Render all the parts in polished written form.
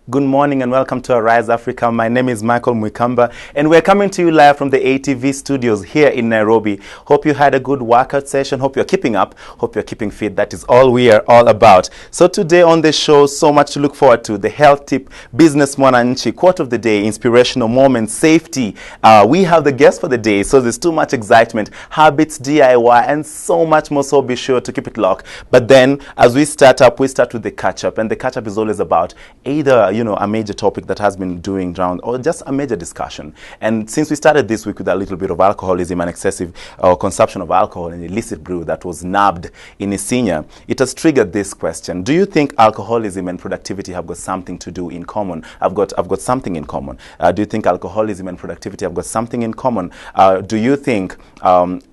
Good morning and welcome to Arise Africa. My name is Michael Mwikamba and we're coming to you live from the ATV studios here in Nairobi. Hope you had a good workout session. Hope you're keeping up. Hope you're keeping fit. That is all we are all about. So today on the show, so much to look forward to. The health tip, business mwananchi, quote of the day, inspirational moments, safety. We have the guest for the day, so there's too much excitement, habits, DIY, and so much more. So be sure to keep it locked. But then as we start with the catch up, and the catch up is always about either a major topic that has been doing round or just a major discussion. And since we started this week with a little bit of alcoholism and excessive consumption of alcohol and illicit brew that was nabbed in Isinya, it has triggered this question. Do you think alcoholism and productivity have got something to do in common? I've got something in common. Do you think alcoholism and productivity have got something in common? Do you think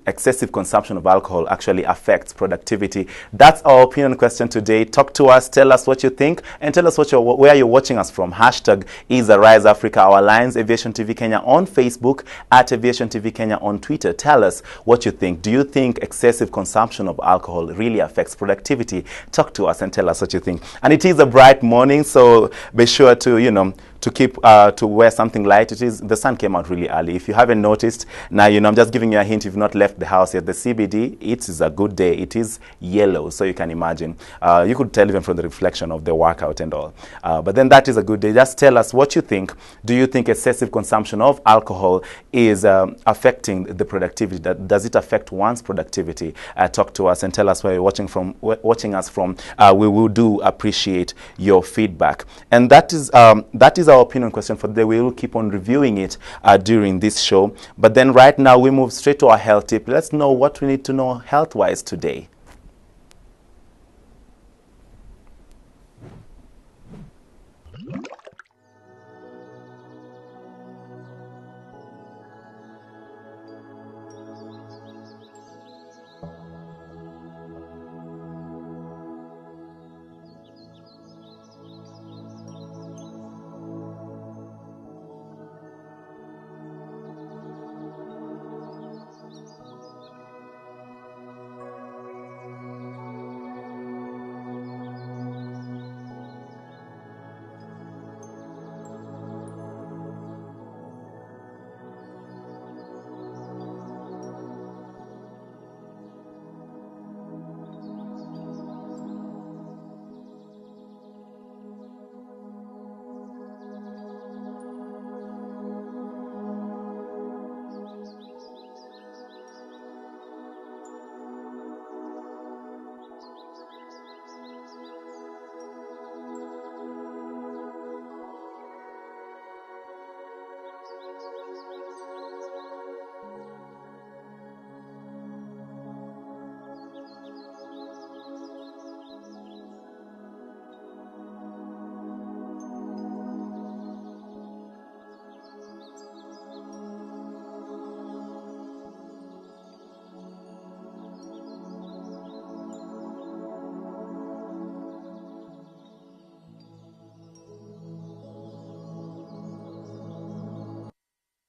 excessive consumption of alcohol actually affects productivity? That's our opinion question today. Talk to us, tell us what you think, and tell us where you're watching us from. Hashtag is Arise Africa. Our lines, Aviation TV Kenya on Facebook, at Aviation TV Kenya on Twitter. Tell us what you think. Do you think excessive consumption of alcohol really affects productivity? Talk to us and tell us what you think. And it is a bright morning, so be sure to, to keep to wear something light. The sun came out really early. If you haven't noticed, now I'm just giving you a hint. If you've not left the house yet, the CBD, it is a good day. It is yellow, so you can imagine. You could tell even from the reflection of the workout and all. But then that is a good day. Just tell us what you think. Do you think excessive consumption of alcohol is affecting the productivity? Does it affect one's productivity? Talk to us and tell us where you're watching us from. We will do appreciate your feedback. And that is our opinion question for the day. We will keep on reviewing it during this show. But then right now we move straight to our health tip. Let's know what we need to know health-wise today.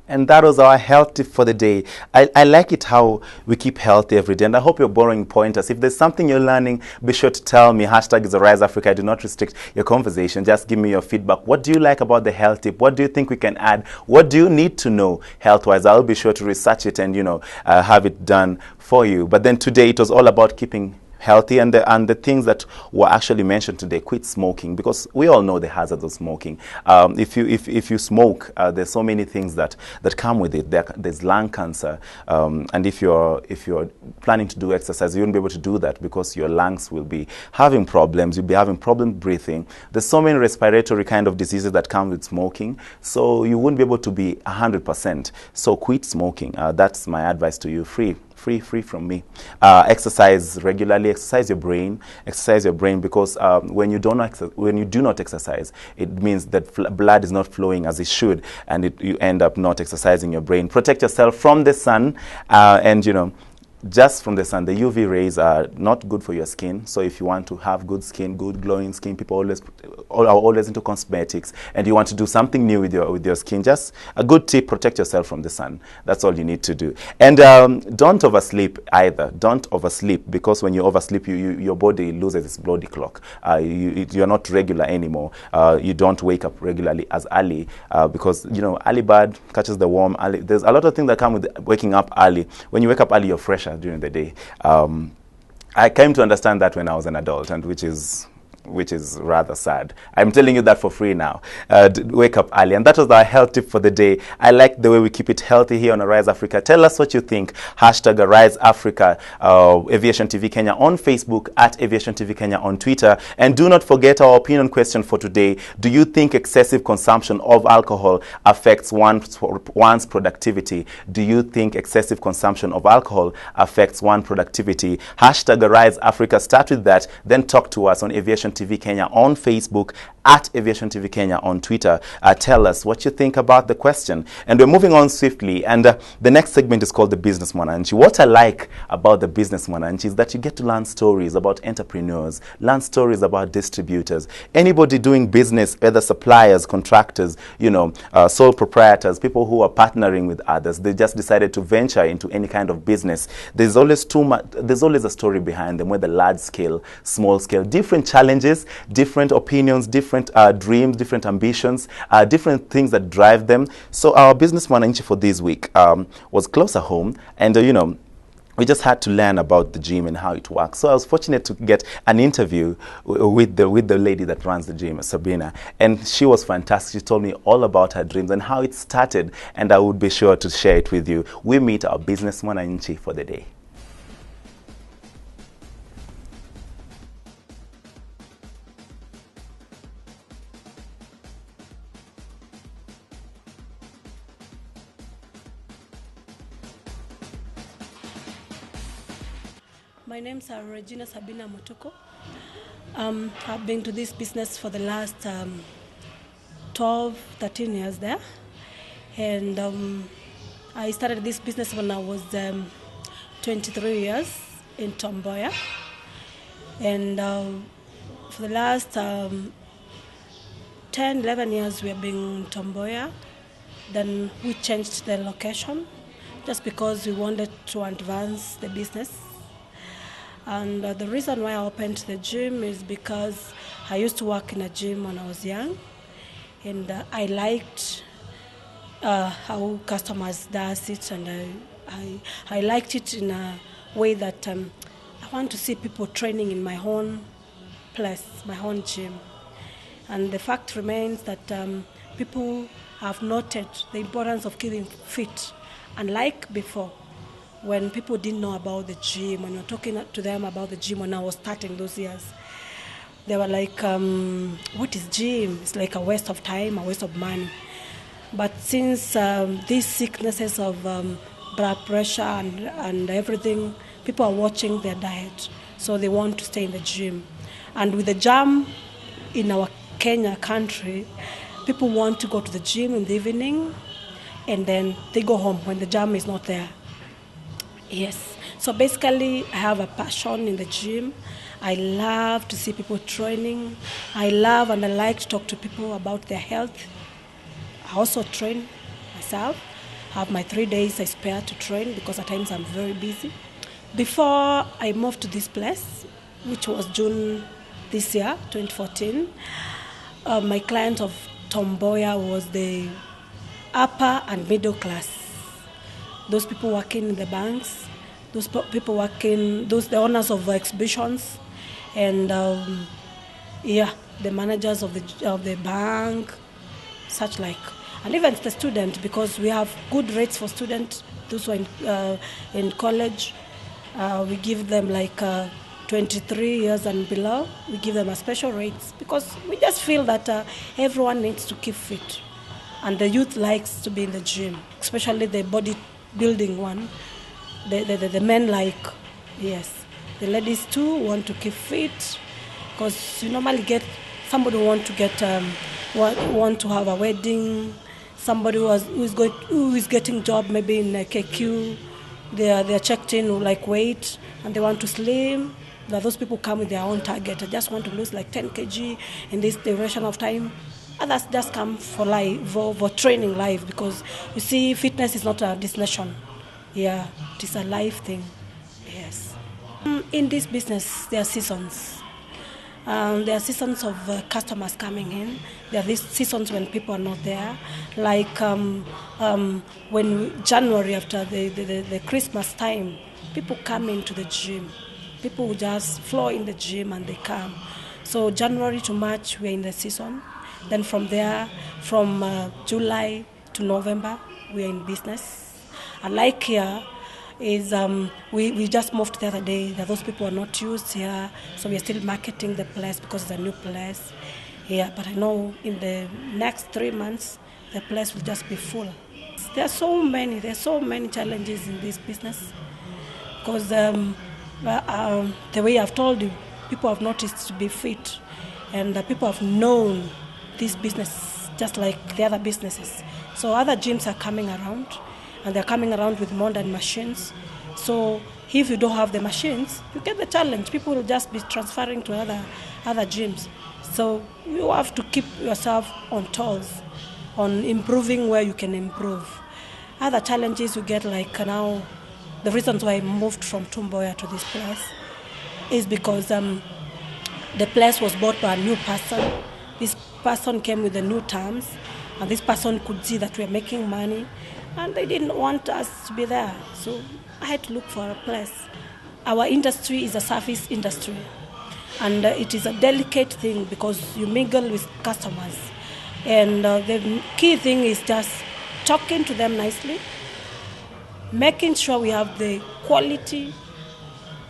And that was our health tip for the day. I like it how we keep healthy every day. And I hope you're borrowing pointers. If there's something you're learning, be sure to tell me. Hashtag is Arise Africa. I do not restrict your conversation. Just give me your feedback. What do you like about the health tip? What do you think we can add? What do you need to know health-wise? I'll be sure to research it and, have it done for you. But then today it was all about keeping healthy, and the things that were actually mentioned today: quit smoking, because we all know the hazards of smoking. If you smoke, there's so many things that come with it. There's lung cancer, and if you're planning to do exercise, you won't be able to do that because your lungs will be having problems. You'll be having problems breathing. There's so many respiratory kind of diseases that come with smoking, so you won't be able to be 100%. So quit smoking. That's my advice to you. Free from me. Exercise regularly. Exercise your brain. Because when you do not exercise, it means that blood is not flowing as it should, and you end up not exercising your brain. Protect yourself from the sun, and just from the sun. The UV rays are not good for your skin. So if you want to have good skin, good glowing skin, people are always into cosmetics, and you want to do something new with your skin, just a good tip: protect yourself from the sun. That's all you need to do. And don't oversleep either. Don't oversleep, because when you oversleep, your body loses its body clock. You're not regular anymore. You don't wake up regularly as early, because early bird catches the worm. There's a lot of things that come with waking up early. When you wake up early, you're fresher during the day. I came to understand that when I was an adult, and which is rather sad. I'm telling you that for free now. Wake up early. And that was our health tip for the day. I like the way we keep it healthy here on Arise Africa. Tell us what you think. Hashtag Arise Africa, Aviation TV Kenya on Facebook, at Aviation TV Kenya on Twitter. And do not forget our opinion question for today. Do you think excessive consumption of alcohol affects one's productivity? Do you think excessive consumption of alcohol affects one's productivity? Hashtag Arise Africa. Start with that. Then talk to us on Aviation TV Kenya on Facebook, at Aviation TV Kenya on Twitter. Tell us what you think about the question. And we're moving on swiftly. And the next segment is called the Business Mwananchi. What I like about the Business Mwananchi is that you get to learn stories about entrepreneurs, learn stories about distributors, anybody doing business, whether suppliers, contractors, sole proprietors, people who are partnering with others. They just decided to venture into any kind of business. There's always a story behind them, whether large scale, small scale, different challenges, different opinions, different dreams, different ambitions, different things that drive them. So our Business Mwananchi for this week was closer home, and we just had to learn about the gym and how it works. So I was fortunate to get an interview with the lady that runs the gym, Sabrina, and she was fantastic. She told me all about her dreams and how it started, and I would be sure to share it with you. We meet our Business Mwananchi for the day. My name is Regina Sabina Motoko. I've been to this business for the last 12, 13 years there. And I started this business when I was 23 years in Tom Mboya. And for the last 10, 11 years we have been in Tom Mboya. Then we changed the location just because we wanted to advance the business. And the reason why I opened the gym is because I used to work in a gym when I was young, and I liked how customers does it, and I liked it in a way that I want to see people training in my own place, my own gym. And the fact remains that people have noted the importance of keeping fit, unlike before. When people didn't know about the gym, when you're talking to them about the gym when I was starting those years, they were like, what is gym? It's like a waste of time, a waste of money. But since these sicknesses of blood pressure and everything, people are watching their diet, so they want to stay in the gym. And with the jam in our Kenya country, people want to go to the gym in the evening, and then they go home when the jam is not there. Yes. So basically, I have a passion in the gym. I love to see people training. I love and I like to talk to people about their health. I also train myself. I have my 3 days I spare to train because at times I'm very busy. Before I moved to this place, which was June this year, 2014, my client of Tom Mboya was the upper and middle class. Those people working in the banks, those people working, the owners of exhibitions, and the managers of the bank, such like, and even the student, because we have good rates for students. Those who are in college, we give them like 23 years and below. We give them a special rates because we just feel that everyone needs to keep fit, and the youth likes to be in the gym, especially the body building one. The men like, yes. The ladies too want to keep fit, because you normally get somebody who want to get want to have a wedding, somebody who is getting job maybe in KQ, They're checked in like weight and they want to slim. Those people come with their own target. They just want to lose like 10 kg in this duration of time. Others just come for life, for training life, because you see, fitness is not a destination. Yeah, it is a life thing. Yes. In this business, there are seasons. There are seasons of customers coming in. There are these seasons when people are not there. Like when January, after the Christmas time, people come into the gym. People will just flow in the gym and they come. So January to March, we're in the season. Then from there, from July to November, we're in business. And like here, is we just moved the other day. Those people are not used here, so we are still marketing the place because it's a new place here. But I know in the next 3 months, the place will just be full. There's so many challenges in this business because the way I've told you, people have noticed to be fit, and people have known this business just like the other businesses. So other gyms are coming around. And they're coming around with modern machines. So if you don't have the machines, you get the challenge. People will just be transferring to other gyms. So you have to keep yourself on toes, on improving where you can improve. Other challenges you get, like now, the reasons why I moved from Tom Mboya to this place is because the place was bought by a new person. This person came with the new terms, and this person could see that we're making money. And they didn't want us to be there, so I had to look for a place. Our industry is a service industry, and it is a delicate thing because you mingle with customers. And the key thing is just talking to them nicely, making sure we have the quality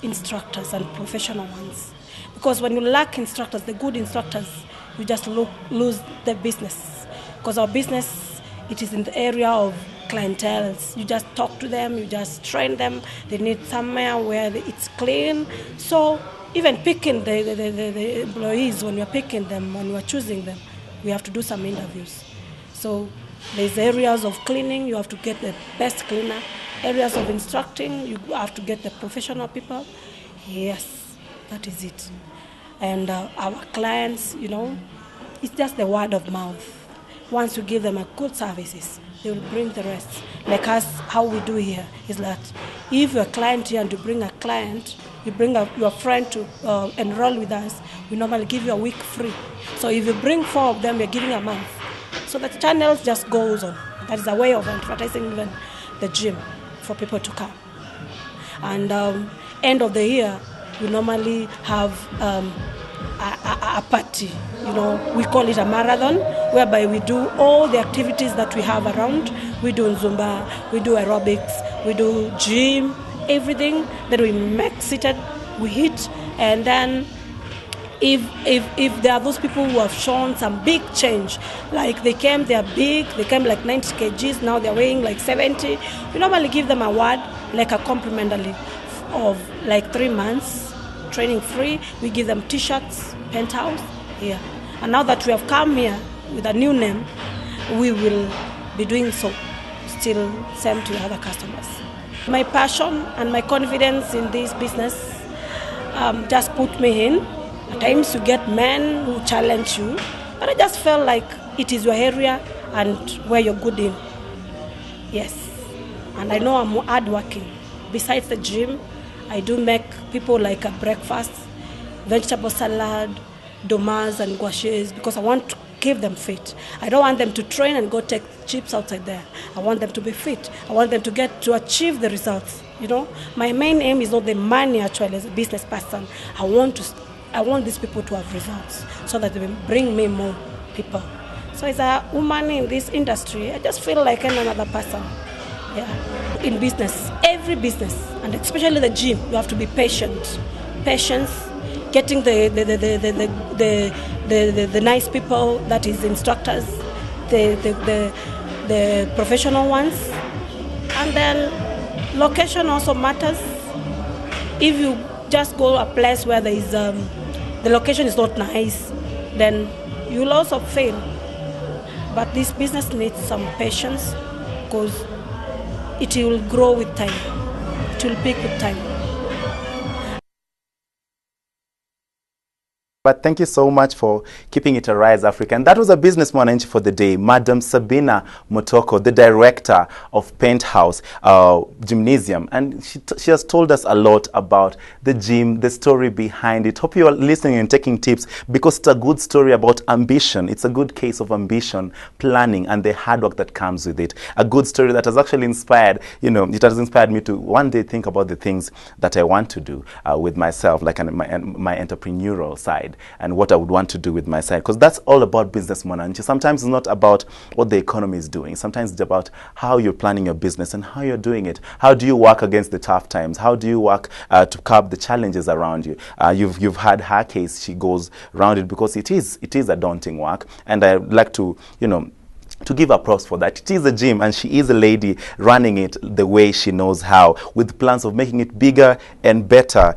instructors and professional ones. Because when you lack instructors, the good instructors, you just lose the business. Because our business, it is in the area of clientele. You just talk to them, you just train them. They need somewhere where it's clean. So even picking the employees, when you're picking them, when you're choosing them, we have to do some interviews. So there's areas of cleaning, you have to get the best cleaner. Areas of instructing, you have to get the professional people. Yes, that is it. And our clients, it's just the word of mouth. Once you give them a good services, they will bring the rest. Like us, how we do here is that if you're a client here and you bring a client, you bring your friend to enroll with us, we normally give you a week free. So if you bring 4 of them, we're giving a month. So the channel just goes on. That is a way of advertising even the gym for people to come. And end of the year, we normally have a party, we call it a marathon, whereby we do all the activities that we have around. We do Zumba, we do aerobics, we do gym, everything. Then we make seated, we hit, and then if there are those people who have shown some big change, like they came like 90 kgs, now they're weighing like 70, we normally give them a award, like a complimentary of like 3 months. Training free, we give them t-shirts, penthouse here. And now that we have come here with a new name, we will be doing so still same to other customers. My passion and my confidence in this business just put me in. At times you get men who challenge you, but I just felt like it is your area and where you're good in. Yes, and I know I'm hardworking. Besides the gym, I do make people like a breakfast, vegetable salad, domas and gouaches, because I want to keep them fit. I don't want them to train and go take chips outside there. I want them to be fit. I want them to achieve the results. My main aim is not the money actually as a business person. I want these people to have results so that they will bring me more people. So as a woman in this industry, I just feel like another person. Yeah. In business, every business, and especially the gym, you have to be patient. Patience, getting the nice people, that is instructors, the professional ones, and then location also matters. If you just go a place where there is the location is not nice, then you will also fail. But this business needs some patience because it will grow with time. will pick with time. But thank you so much for keeping it a Rise Africa. And that was a business mwananchi for the day, Madam Sabina Mutoko, the director of Penthouse Gymnasium. And she has told us a lot about the gym, the story behind it. Hope you are listening and taking tips, because it's a good story about ambition. It's a good case of ambition, planning, and the hard work that comes with it. A good story that has actually inspired, it has inspired me to one day think about the things that I want to do with myself, like my entrepreneurial side, and what I would want to do with my side, because that's all about business mwananchi. Sometimes it's not about what the economy is doing. Sometimes it's about how you're planning your business and how you're doing it. How do you work against the tough times? How do you work to curb the challenges around you? You've had her case. She goes around it because it is a daunting work, and I'd like to to give her props for that. It is a gym, and she is a lady running it the way she knows how, with plans of making it bigger and better,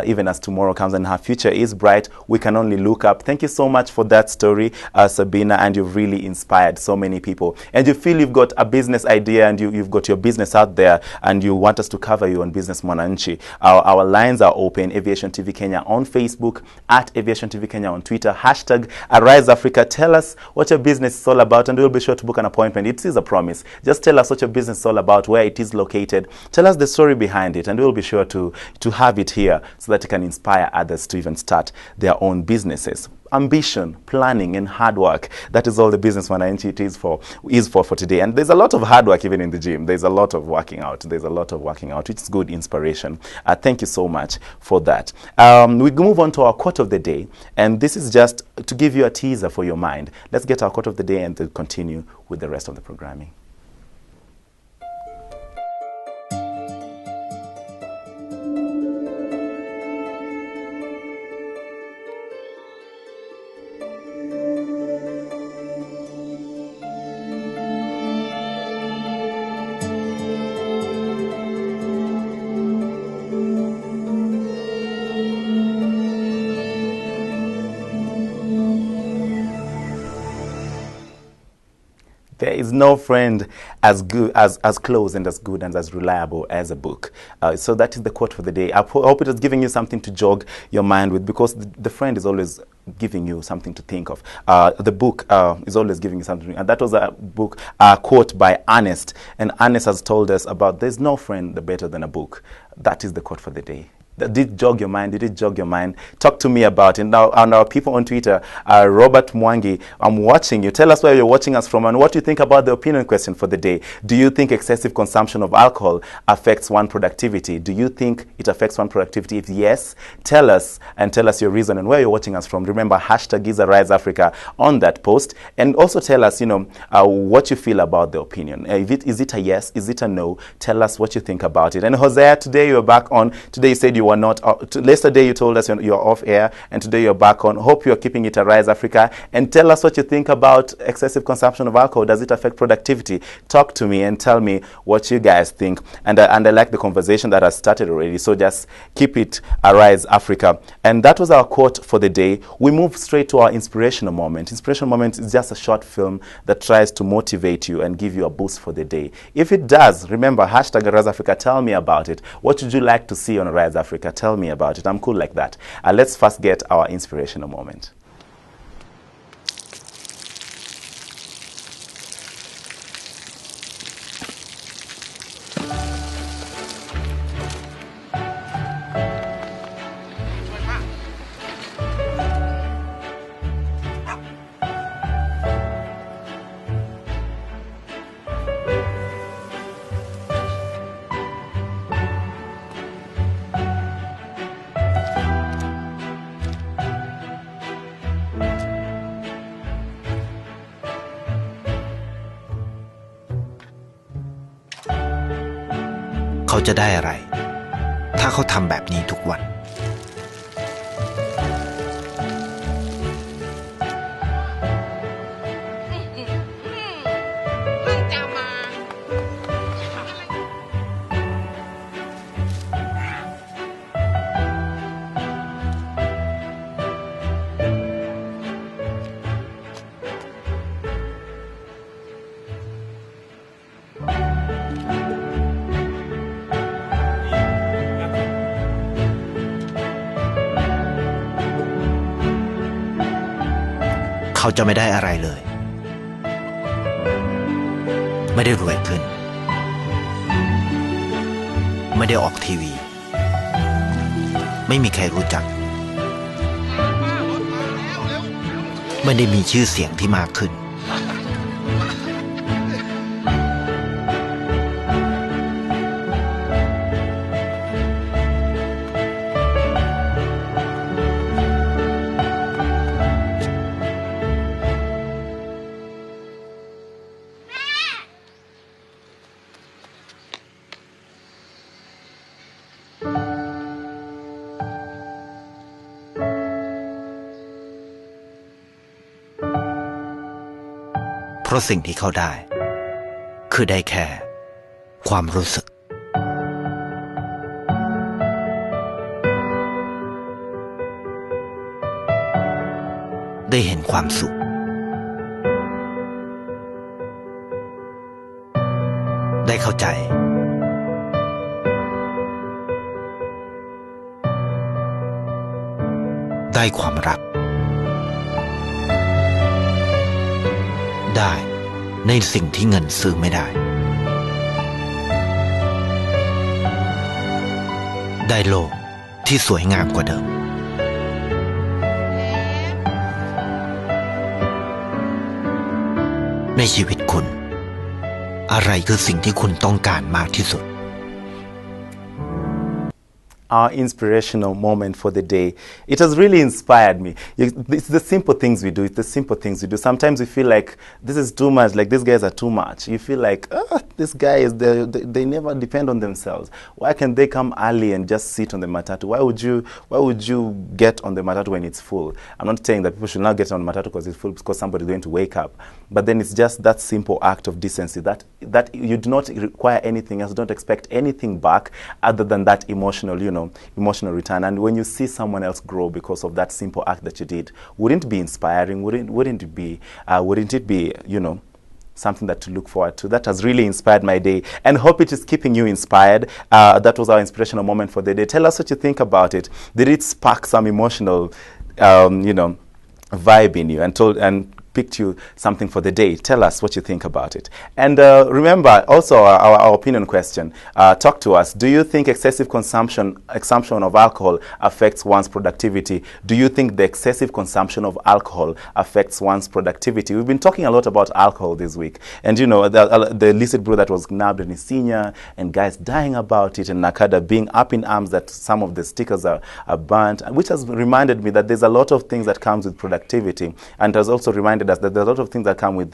even as tomorrow comes and her future is bright. We can only look up. Thank you so much for that story, Sabina, and you've really inspired so many people. And you feel you've got a business idea and you've got your business out there, and you want us to cover you on Business Mwananchi. Our lines are open. Aviation TV Kenya on Facebook, at Aviation TV Kenya on Twitter, hashtag Arise Africa. Tell us what your business is all about, and we'll be sure to book an appointment. It is a promise. Just tell us what your business is all about, where it is located. Tell us the story behind it, and we'll be sure to have it here so that it can inspire others to even start their own businesses. Ambition, planning, and hard work. That is all the Business Mwananchi is for today. And there's a lot of hard work even in the gym. There's a lot of working out. There's a lot of working out, which is good inspiration. Thank you so much for that. We move on to our quote of the day. And this is just to give you a teaser for your mind. Let's get our quote of the day and then continue with the rest of the programming. There is no friend as good, as close and as good and as reliable as a book. So that is the quote for the day. I hope it is giving you something to jog your mind with, because the friend is always giving you something to think of. The book is always giving you something. And that was a book, quote by Ernest. And Ernest has told us about there's no friend better than a book. That is the quote for the day. Did it jog your mind? Did it jog your mind? Talk to me about it. Now, and our people on Twitter, Robert Mwangi, I'm watching you. Tell us where you're watching us from and what you think about the opinion question for the day. Do you think excessive consumption of alcohol affects one productivity? Do you think it affects one productivity? If yes, tell us, and tell us your reason and where you're watching us from. Remember, hashtag is Arise Africa on that post. And also tell us, what you feel about the opinion. Is it a yes? Is it a no? Tell us what you think about it. And Hosea, today you're back on. Today you said you were not. Yesterday you told us you're off air, and today you're back on. Hope you're keeping it Arise Africa. And tell us what you think about excessive consumption of alcohol. Does it affect productivity? Talk to me and tell me what you guys think. And I like the conversation that has started already. So just keep it Arise Africa. And that was our quote for the day. We move straight to our inspirational moment. Inspirational moment is just a short film that tries to motivate you and give you a boost for the day. If it does, remember, hashtag Arise Africa. Tell me about it. What would you like to see on Arise Africa? Tell me about it. I'm cool like that. Let's first get our inspirational moment.เขาจะได้อะไรถ้าเขาทำแบบนี้ทุกวัน เขาจะไม่ได้อะไรเลย ไม่ได้รวยขึ้น ไม่ได้ออกทีวี ไม่มีใครรู้จัก ไม่ได้มีชื่อเสียงที่มากขึ้นเพราะสิ่งที่เขาได้คือได้แค่ความรู้สึกได้เห็นความสุขได้เข้าใจได้ความรักได้ในสิ่งที่เงินซื้อไม่ได้ได้โลกที่สวยงามกว่าเดิมในชีวิตคุณอะไรคือสิ่งที่คุณต้องการมากที่สุดOur inspirational moment for the day. It has really inspired me. It's the simple things we do. It's the simple things we do. Sometimes we feel like this is too much, like these guys are too much. You feel like, this guy is, they never depend on themselves. Why can they come early and just sit on the matatu? Why would you get on the matatu when it's full? I'm not saying that people should not get on the matatu because it's full because somebody's going to wake up. But then it's just that simple act of decency that you do not require anything else, don't expect anything back other than that emotional, emotional return. And when you see someone else grow because of that simple act that you did, wouldn't it be inspiring? Wouldn't it be, something that to look forward to? That has really inspired my day, and hope it is keeping you inspired. That was our inspirational moment for the day. Tell us what you think about it. Did it spark some emotional, vibe in you and picked you something for the day? Tell us what you think about it. And remember, also our opinion question. Talk to us. Do you think excessive consumption of alcohol affects one's productivity? Do you think the excessive consumption of alcohol affects one's productivity? We've been talking a lot about alcohol this week. And the illicit brew that was nabbed in Isinya, and guys dying about it, and Nakada being up in arms that some of the stickers are burnt, which has reminded me that there's a lot of things that comes with productivity, and has also reminded us that there's a lot of things that come with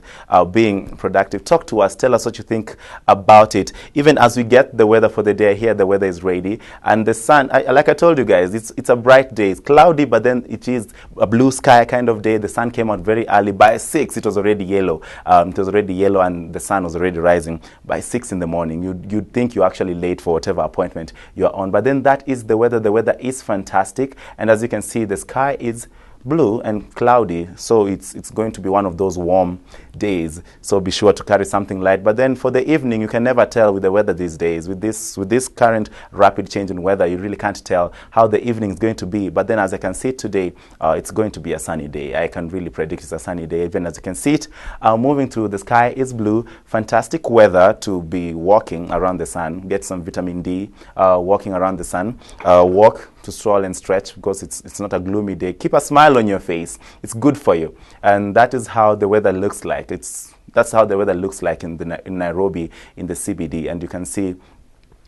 being productive. Talk to us. Tell us what you think about it. Even as we get the weather for the day here, the weather is ready. And the sun, like I told you guys, it's a bright day. It's cloudy, but then it is a blue sky kind of day. The sun came out very early. By 6, it was already yellow. It was already yellow, and the sun was already rising. By 6 in the morning, you'd think you're actually late for whatever appointment you're on. But then that is the weather. The weather is fantastic. And as you can see, the sky is blue and cloudy, so it's going to be one of those warm days, so be sure to carry something light. But then for the evening, you can never tell with the weather these days. With this current rapid change in weather, you really can't tell how the evening is going to be. But then as I can see it today, it's going to be a sunny day. I can really predict it's a sunny day. Even as you can see it moving through, the sky is blue. Fantastic weather to be walking around the sun, get some vitamin D, walking around the sun, walk to stroll and stretch because it's not a gloomy day. Keep a smile on your face. It's good for you. And that is how the weather looks like. That's how the weather looks like in Nairobi, in the CBD. And you can see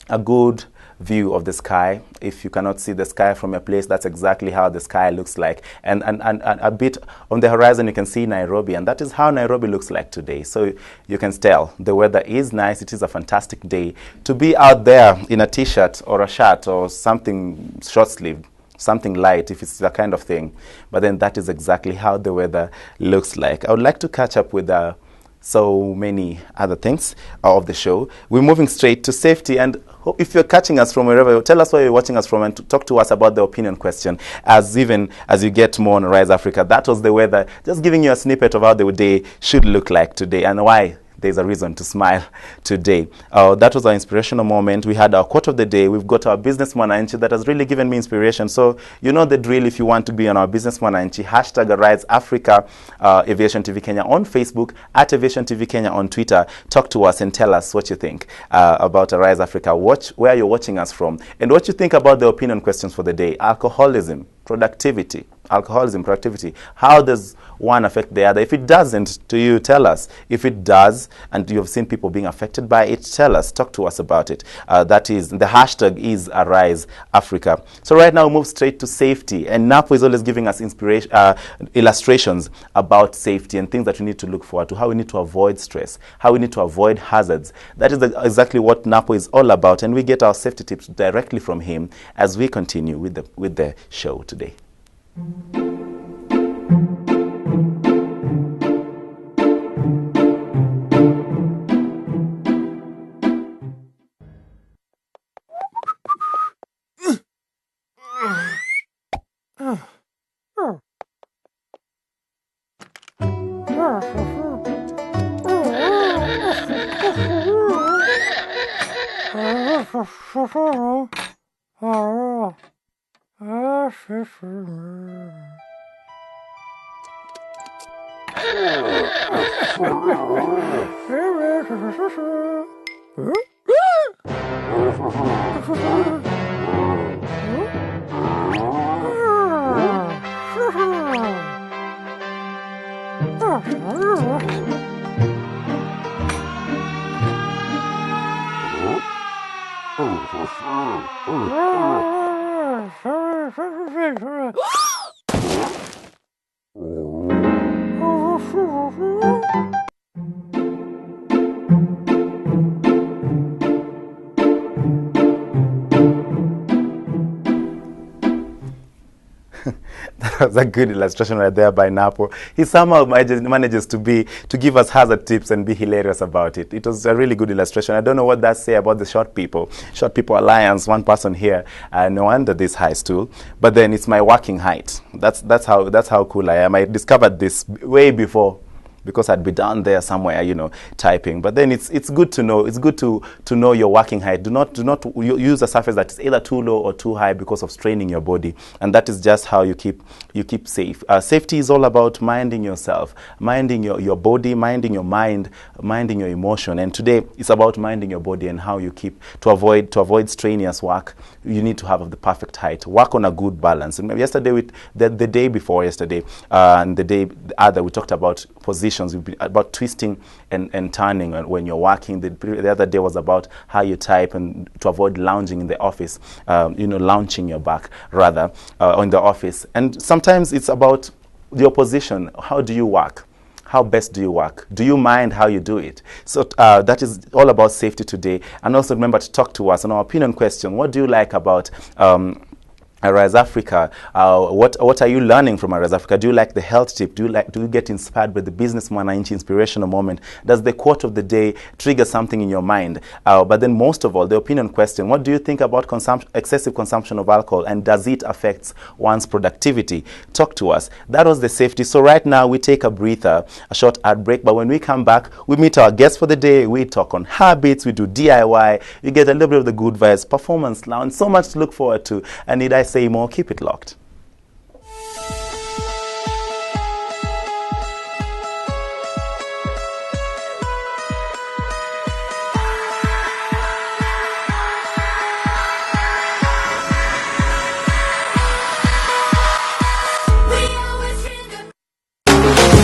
a good view of the sky. If you cannot see the sky from a place, that's exactly how the sky looks like. And a bit on the horizon, you can see Nairobi. And that is how Nairobi looks like today. So you can tell the weather is nice. It is a fantastic day to be out there in a t-shirt or a shirt or something short-sleeved, something light if it's that kind of thing. But then that is exactly how the weather looks like. I would like to catch up with so many other things of the show. We're moving straight to safety, and if you're catching us from wherever, tell us where you're watching us from and talk to us about the opinion question as you get more on Rise Africa. That was the weather, just giving you a snippet of how the day should look like today and why there's a reason to smile today. That was our inspirational moment. We had our quote of the day. We've got our Business Mwananchi that has really given me inspiration. So you know the drill. If you want to be on our Business Mwananchi, hashtag Arise Africa, Aviation TV Kenya on Facebook, at Aviation TV Kenya on Twitter. Talk to us and tell us what you think about Arise Africa. Where you're watching us from, and what you think about the opinion questions for the day. Alcoholism, productivity. Alcoholism, productivity. How does one affect the other? If it doesn't, do you tell us? If it does, and you've seen people being affected by it, tell us. Talk to us about it. That is, the hashtag is Arise Africa. So right now, we move straight to safety. And NAPO is always giving us inspiration, illustrations about safety and things that we need to look forward to, how we need to avoid stress, how we need to avoid hazards. That is exactly what NAPO is all about. And we get our safety tips directly from him as we continue with the show today. That was a good illustration right there by Napo. He somehow manages to give us hazard tips and be hilarious about it. It was a really good illustration. I don't know what that say about the Short People Alliance. One person here, no wonder this high stool. But then it's my working height. That's how cool I am. I discovered this way before, because I'd be down there somewhere, typing. But then it's good to know. It's good to know your working height. Do not use a surface that is either too low or too high because of straining your body. And that is just how you keep safe. Safety is all about minding yourself, minding your body, minding your mind, minding your emotion. And today it's about minding your body and how you keep to avoid strenuous work. You need to have the perfect height. Work on a good balance. And yesterday, the day before yesterday, and the day other, we talked about positions, about twisting and turning when you're working. The other day was about how you type and to avoid lounging in the office, lounging your back rather in the office. And sometimes it's about your position. How do you work? How best do you work? Do you mind how you do it? So that is all about safety today. And also remember to talk to us on our opinion question. What do you like about Arise Africa? What are you learning from Arise Africa? Do you like the health tip? Do you get inspired by the Business Mwananchi inspirational moment? Does the quote of the day trigger something in your mind? But then most of all, the opinion question: what do you think about excessive consumption of alcohol, and does it affect one's productivity? Talk to us. That was the safety. So right now we take a breather, a short ad break. But when we come back, we meet our guests for the day. We talk on habits. We do DIY. You get a little bit of the good vibes, performance lounge. So much to look forward to. And need I say more? Keep it locked.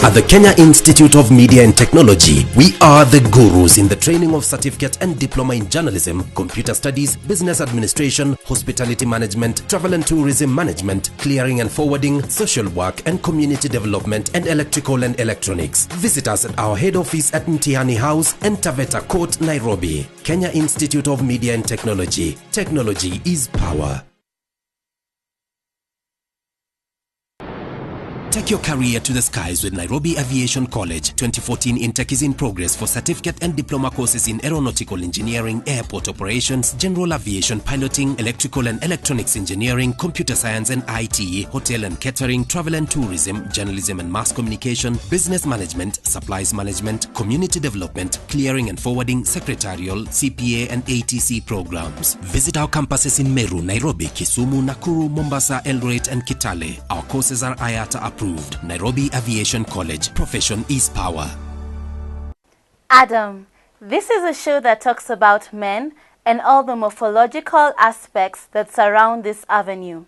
At the Kenya Institute of Media and Technology, we are the gurus in the training of certificate and diploma in journalism, computer studies, business administration, hospitality management, travel and tourism management, clearing and forwarding, social work and community development, and electrical and electronics. Visit us at our head office at Mtihani House and Taveta Court, Nairobi. Kenya Institute of Media and Technology. Technology is power. Take your career to the skies with Nairobi Aviation College. 2014 intake is in progress for certificate and diploma courses in aeronautical engineering, airport operations, general aviation piloting, electrical and electronics engineering, computer science and IT, hotel and catering, travel and tourism, journalism and mass communication, business management, supplies management, community development, clearing and forwarding, secretarial, CPA and ATC programs. Visit our campuses in Meru, Nairobi, Kisumu, Nakuru, Mombasa, Eldoret and Kitale. Our courses are IATA approved. Nairobi Aviation College. Profession is power. Adam, this is a show that talks about men and all the morphological aspects that surround this avenue.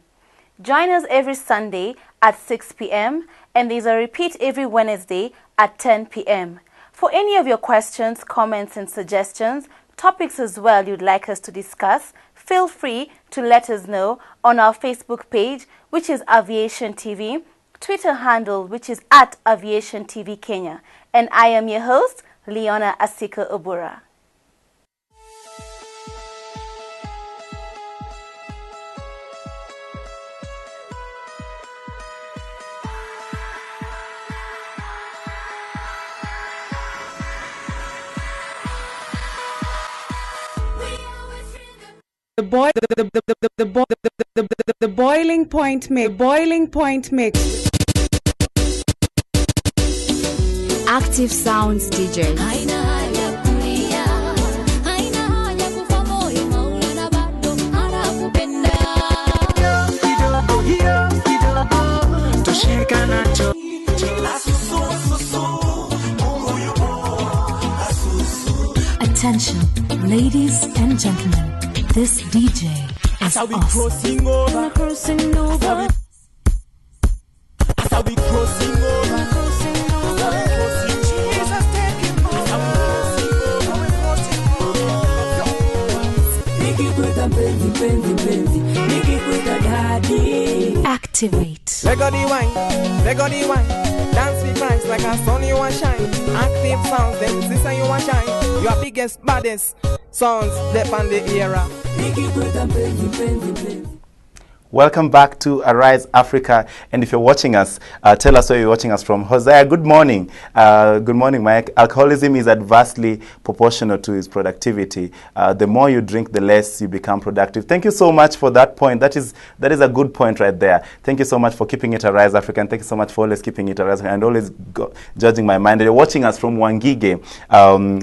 Join us every Sunday at 6 p.m. and there's a repeat every Wednesday at 10 p.m. For any of your questions, comments and suggestions, topics as well you'd like us to discuss, feel free to let us know on our Facebook page, which is Aviation TV, Twitter handle, which is @Aviation TV Kenya. And I am your host, Leona Asika Obura. The boiling point mix. Active Sounds DJ. Attention, ladies and gentlemen, this DJ is awesome. Crossing over. Crossing over. As we crossing over. Crossing over. Jesus taking over. Make it with a bendy. Make it with a daddy. Activate. Let go the wine. Dance with Christ like a sun you want shine. Active Sounds, them sister you want shine. Your biggest, baddest sounds, they on the era. Make it with a bendy. Welcome back to Arise Africa. And if you're watching us, tell us where you're watching us from. Hosea, good morning. Good morning, Mike. Alcoholism is adversely proportional to its productivity. The more you drink, the less you become productive. Thank you so much for that point. That is a good point right there. Thank you so much for keeping it Arise Africa. And thank you so much for always keeping it Arise Africa and always judging my mind. You're watching us from Wangige.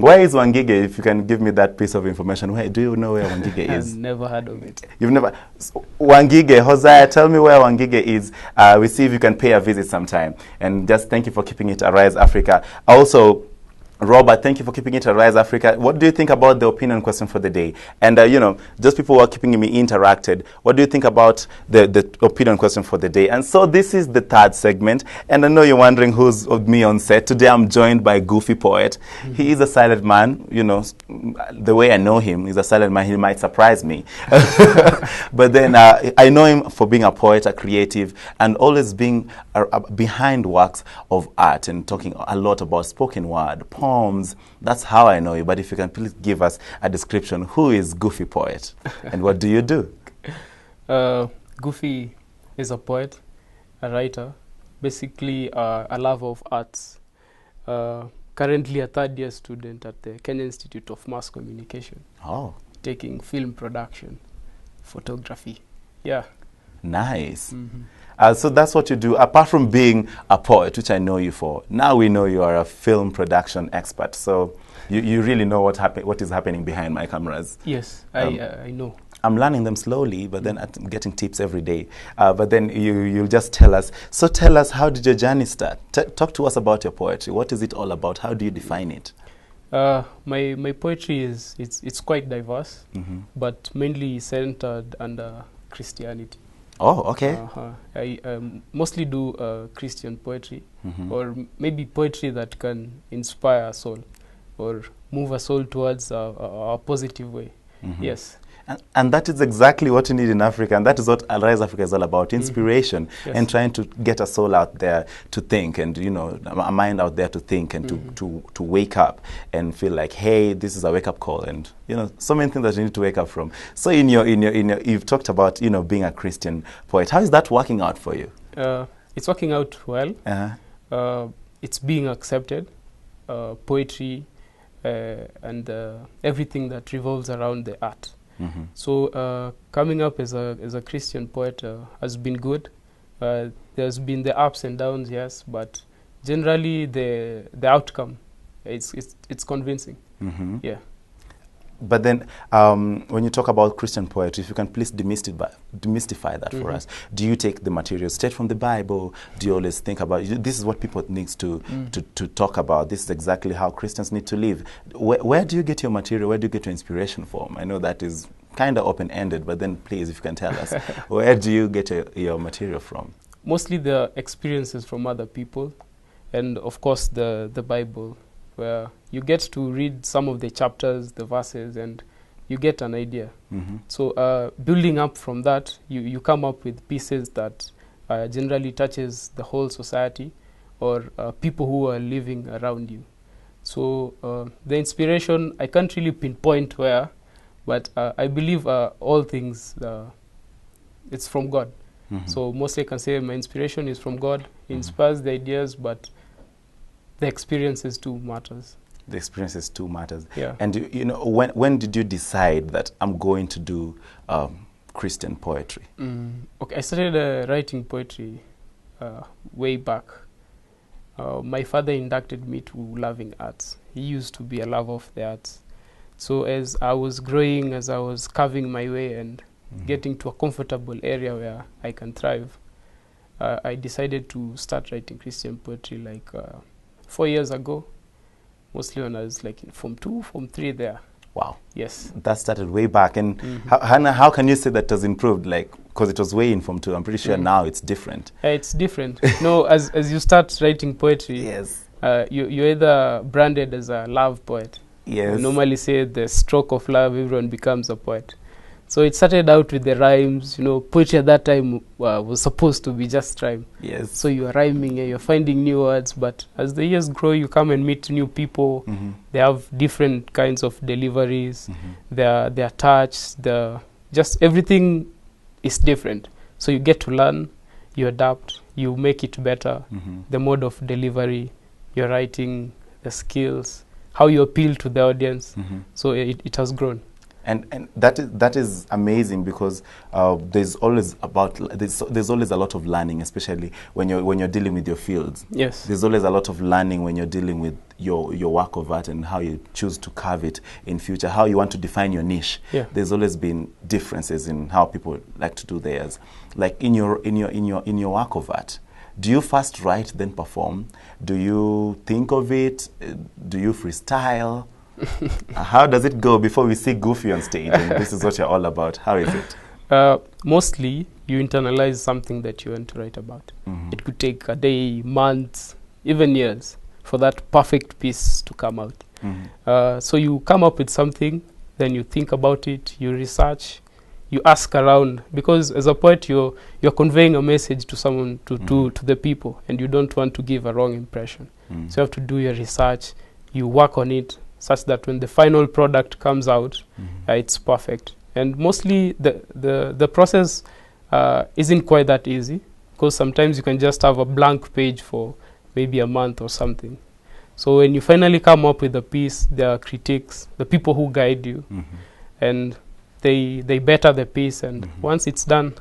Where is Wangige? If you can give me that piece of information. Do you know where Wangige is? I've never heard of it. You've never... Wangige. Hosea, tell me where Wangige is. We see if you can pay a visit sometime. And just thank you for keeping it Arise Africa. Also, Robert, thank you for keeping it Arise Africa. What do you think about the opinion question for the day? And, just people who are keeping me interacted, what do you think about the opinion question for the day? And so this is the third segment. And I know you're wondering who's with me on set. Today I'm joined by Goofy Poet. Mm-hmm. He is a silent man. The way I know him, he's a silent man. He might surprise me. But then I know him for being a poet, a creative, and always being behind works of art and talking a lot about spoken word, poems. That's how I know you. But if you can please give us a description, who is Goofy Poet and what do you do? Goofy is a poet, a writer, basically a lover of arts. Currently a third-year student at the Kenya Institute of Mass Communication. Oh. Taking film production, photography. Yeah. Nice. Mm-hmm. So that's what you do. Apart from being a poet, which I know you for, now we know you are a film production expert. So you really know what is happening behind my cameras. Yes, I know. I'm learning them slowly, but then I'm getting tips every day. But then you'll just tell us. So tell us, how did your journey start? Talk to us about your poetry. What is it all about? How do you define it? My poetry it's quite diverse, mm-hmm. but mainly centered under Christianity. Oh, okay. I mostly do Christian poetry, mm-hmm. or maybe poetry that can inspire a soul or move a soul towards a positive way. Mm-hmm. Yes. And that is exactly what you need in Africa, and that is what Arise Africa is all about, inspiration, mm-hmm. yes. and trying to get a soul out there to think, and a mind out there to think, and mm-hmm. to wake up and feel like, hey, this is a wake-up call, and so many things that you need to wake up from. So you've talked about being a Christian poet. How is that working out for you? it's working out well. Uh-huh. It's being accepted. Poetry and everything that revolves around the art. Mm-hmm. So coming up as a Christian poet has been good. There's been the ups and downs, yes, but generally the outcome, it's convincing. Mm-hmm. Yeah. But then, when you talk about Christian poetry, if you can please demystify that for us. Do you take the material straight from the Bible? Do you always think about, this is what people need to talk about, this is exactly how Christians need to live? Where do you get your material? Where do you get your inspiration from? I know that is kind of open-ended, but then please, if you can tell us, where do you get your material from? Mostly the experiences from other people, and of course the Bible, where you get to read some of the chapters, the verses, and you get an idea. Mm-hmm. So building up from that, you come up with pieces that generally touches the whole society or people who are living around you. So the inspiration, I can't really pinpoint where, but I believe all things, it's from God. Mm-hmm. So mostly I can say my inspiration is from God. He inspires the ideas, but the experiences too matters. The experiences too matters. Yeah. And you know, when did you decide that I'm going to do Christian poetry? Okay, I started writing poetry way back. My father inducted me to loving arts. He used to be a lover of the arts. So as I was growing, as I was carving my way and getting to a comfortable area where I can thrive, I decided to start writing Christian poetry like 4 years ago, mostly when I was like in Form 2, Form 3 there. Wow. Yes. That started way back. And how can you say that has improved? Like, because it was way in Form 2, I'm pretty sure now it's different. It's different. No, as you start writing poetry, yes, you're either branded as a love poet. Yes. We normally say the stroke of love, everyone becomes a poet. So it started out with the rhymes. You know, poetry at that time was supposed to be just rhyme. Yes. So you're rhyming and you're finding new words. But as the years grow, you come and meet new people. They have different kinds of deliveries. Their touch, just everything is different. So you get to learn, you adapt, you make it better. The mode of delivery, your writing, the skills, how you appeal to the audience. So it has grown. And that is amazing, because there's always a lot of learning, especially when you're dealing with your fields. Yes. There's always a lot of learning when you're dealing with your work of art and how you choose to carve it in future, how you want to define your niche. Yeah. There's always been differences in how people like to do theirs. Like in your work of art, do you first write then perform? Do you think of it? Do you freestyle? How does it go before we see Goofy on stage? And this is what you're all about. How is it? Mostly, you internalize something that you want to write about. It could take a day, months, even years for that perfect piece to come out. So you come up with something, then you think about it, you research, you ask around, because as a poet, you're conveying a message to someone, to the people, and you don't want to give a wrong impression. So you have to do your research, you work on it, such that when the final product comes out, it's perfect. And mostly the process isn't quite that easy, because sometimes you can just have a blank page for maybe a month or something. So when you finally come up with a piece, there are critics, the people who guide you, and they better the piece, and once it's done,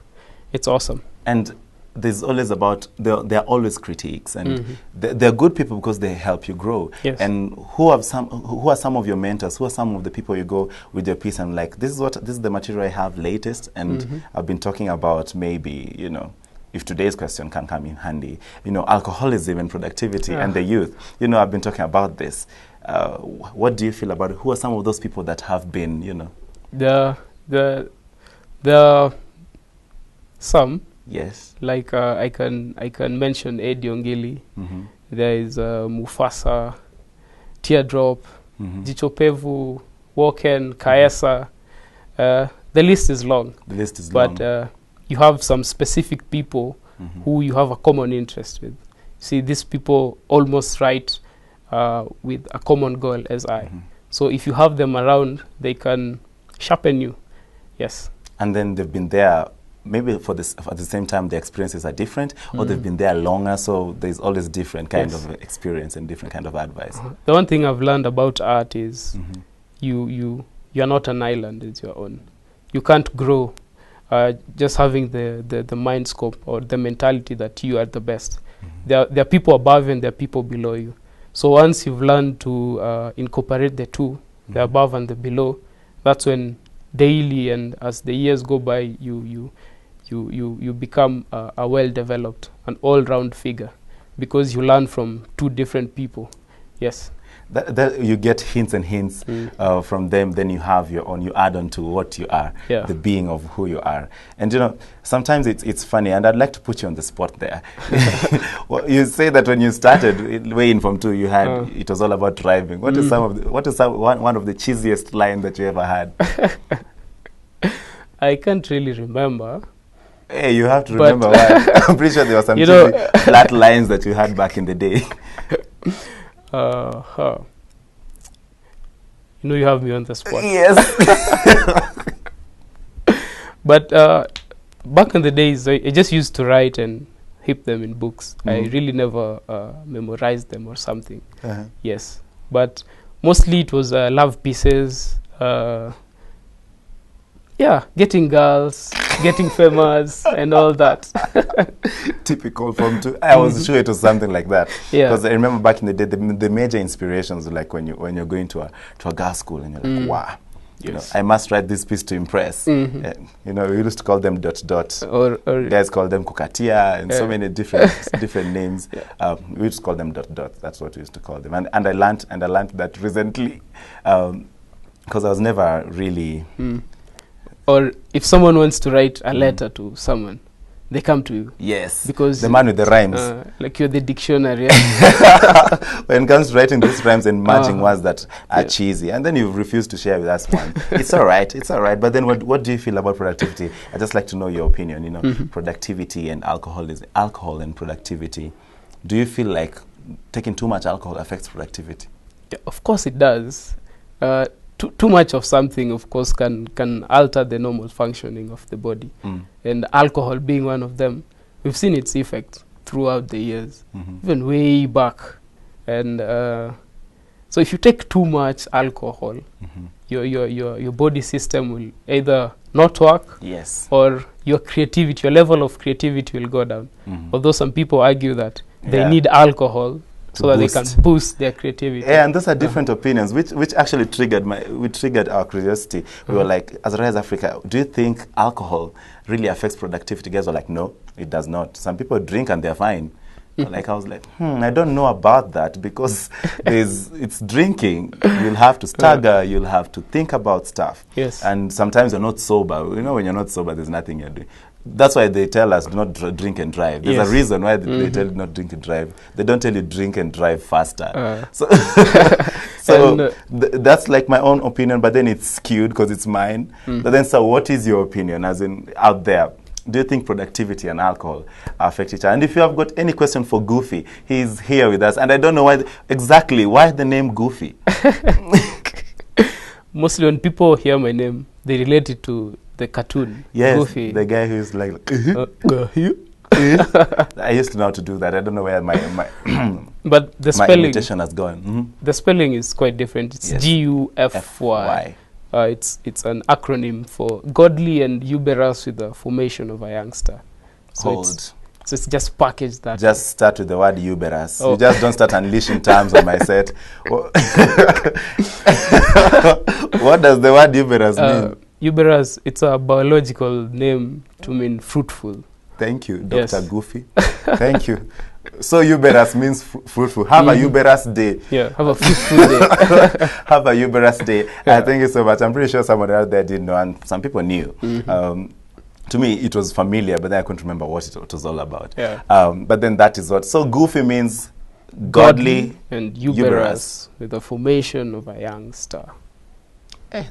it's awesome. And there's always there are always critiques, and they're good people because they help you grow. Yes. And who are some of your mentors? Who are some of the people you go with your piece and like, this is the material I have latest, and I've been talking about, maybe, you know, if today's question can come in handy, you know, alcoholism and productivity and the youth. You know, I've been talking about this. What do you feel about it? Who are some of those people that have been, you know? The some. Yes. Like I can mention Eddie Ongili. There is Mufasa, Teardrop, Jicho Pevu, Woken, Kaesa. The list is long. The list is long. But you have some specific people who you have a common interest with. See, these people almost write with a common goal as I. So if you have them around, they can sharpen you. Yes. And then they've been there maybe for this at the same time the experiences are different, or they've been there longer, so there's always different kind of experience and different kind of advice. The one thing I've learned about art is you're not an island, it's your own. You can't grow just having the mind scope or the mentality that you are the best. There are people above and there are people below you. So once you've learned to incorporate the two, the above and the below, that's when daily and as the years go by, you become a well-developed, an all-round figure, because you learn from two different people. Yes. That you get hints and hints from them, then you have your own, you add on to what you are, the being of who you are. And you know, sometimes it's funny, and I'd like to put you on the spot there. Well, you say that when you started way in Form 2, you had it was all about driving. What is one of the cheesiest line that you ever had? I can't really remember. Hey, you have to remember why. I'm pretty sure there were some cheesy flat lines that you had back in the day. You know, you have me on the spot. Yes. But back in the days, I just used to write and heap them in books. I really never memorized them or something. Yes. But mostly it was love pieces, getting girls, getting famous, and all that. Typical Form 2. I was sure it was something like that. Yeah. Because I remember back in the day, the major inspirations were like when you're going to a girls' school and you're like, wow, you know, I must write this piece to impress. You know, we used to call them ... Or guys call them kukatia and so many different names. We used to call them ... That's what we used to call them. And I learned that recently, because I was never really. Or if someone wants to write a letter to someone, they come to you. Yes. Because the man with the rhymes. Like you're the dictionary. When it comes to writing these rhymes and merging words that are cheesy, and then you refuse to share with us one. It's all right. It's all right. But then what do you feel about productivity? I'd just like to know your opinion. You know, productivity and alcohol and productivity. Do you feel like taking too much alcohol affects productivity? Yeah, of course it does. Too much of something, of course, can alter the normal functioning of the body. And alcohol being one of them, we've seen its effect throughout the years, even way back. And so if you take too much alcohol, your body system will either not work, or your level of creativity will go down. Although some people argue that they need alcohol so that they can boost their creativity. Yeah, and those are different opinions, which actually triggered our curiosity. We were like, as Rise Africa, do you think alcohol really affects productivity? Guys were like, no, it does not. Some people drink and they're fine. Like I was like, I don't know about that, because it's drinking. You'll have to stagger. You'll have to think about stuff. Yes. And sometimes you're not sober. You know, when you're not sober, there's nothing you're doing. That's why they tell us do not drink and drive. There's a reason why they tell you not drink and drive. They don't tell you drink and drive faster. So that's like my own opinion, but then it's skewed because it's mine. But then, so what is your opinion, as in out there? Do you think productivity and alcohol affect each other? And if you have got any question for Goofy, he's here with us. And I don't know why the name Goofy? Mostly when people hear my name, they relate it to the cartoon. Yes, Goofy. The guy who's like, I used to know how to do that. I don't know where my but the spelling, imitation has gone. The spelling is quite different. It's G-U-F-Y. It's an acronym for godly and uberous with the formation of a youngster. So it's just packaged that. Just start with the word uberous. You just don't start unleashing terms on my set. What does the word uberous mean? Uberous, it's a biological name to mean fruitful. Thank you, Dr. Goofy. Thank you. So uberous means fruitful. Have a uberous day. Yeah, have a fruitful day. Have a uberous day. Thank you so much. I'm pretty sure someone out there didn't know, and some people knew. To me, it was familiar, but then I couldn't remember what it was all about. Yeah. But then that is what. So Goofy means godly and uberous with the formation of a young star.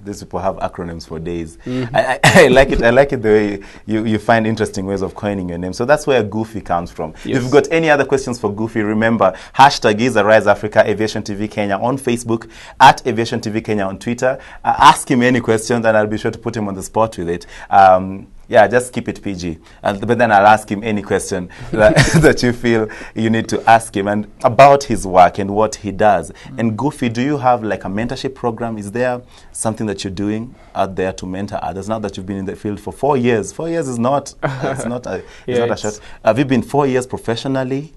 These people have acronyms for days. I like it. I like it the way you find interesting ways of coining your name. So that's where Goofy comes from. Yes. If you've got any other questions for Goofy, remember, hashtag is Arise Africa, Aviation TV Kenya on Facebook, at Aviation TV Kenya on Twitter. Ask him any questions and I'll be sure to put him on the spot with it. Yeah, just keep it PG. But then I'll ask him any question that you feel you need to ask him, and about his work and what he does. And Goofy, do you have like a mentorship program? Is there something that you're doing out there to mentor others? Now that you've been in the field for 4 years. 4 years is not, it's not a short. Have you been 4 years professionally?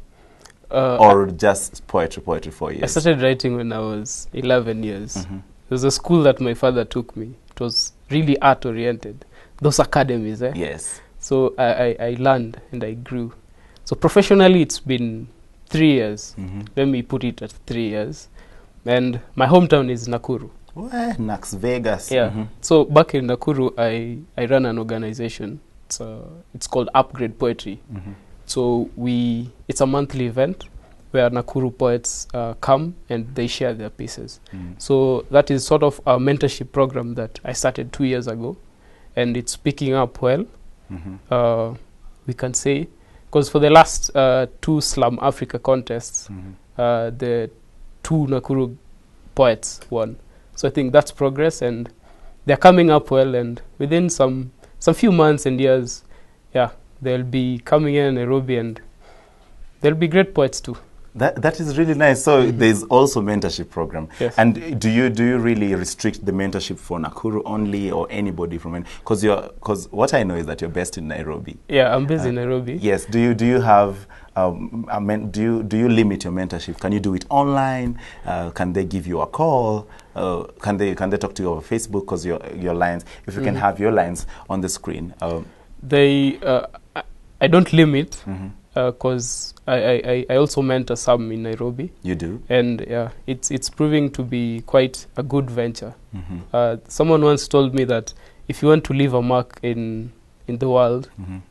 Or just poetry 4 years? I started writing when I was 11 years. There was a school that my father took me. It was really art-oriented. Those academies, eh? Yes. So I learned and I grew. So professionally, it's been 3 years. Let me put it at 3 years. And my hometown is Nakuru. Nax Vegas. Yeah. So back in Nakuru, I run an organization. It's called Upgrade Poetry. So it's a monthly event where Nakuru poets come and they share their pieces. So that is sort of a mentorship program that I started 2 years ago. And it's picking up well, we can say. Because for the last 2 Slum Africa contests, the 2 Nakuru poets won. So I think that's progress, and they're coming up well. And within some few months and years, yeah, they'll be coming in Nairobi, and there'll be great poets too. That is really nice. So there's also mentorship program. Yes. And do you really restrict the mentorship for Nakuru only, or anybody from? Because what I know is that you're based in Nairobi. Yeah, I'm based in Nairobi. Yes. Do you have do you limit your mentorship? Can you do it online? Can they give you a call? Can they talk to you over Facebook? Because your lines, if you can have your lines on the screen. I don't limit. Because I also mentor some in Nairobi. You do? And yeah, it's proving to be quite a good venture. Someone once told me that if you want to leave a mark in the world,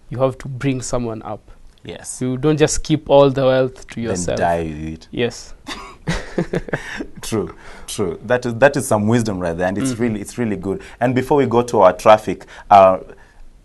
you have to bring someone up. Yes. You don't just keep all the wealth to yourself. Then die with it. Yes. True. That is some wisdom right there, and it's really good. And before we go to our traffic,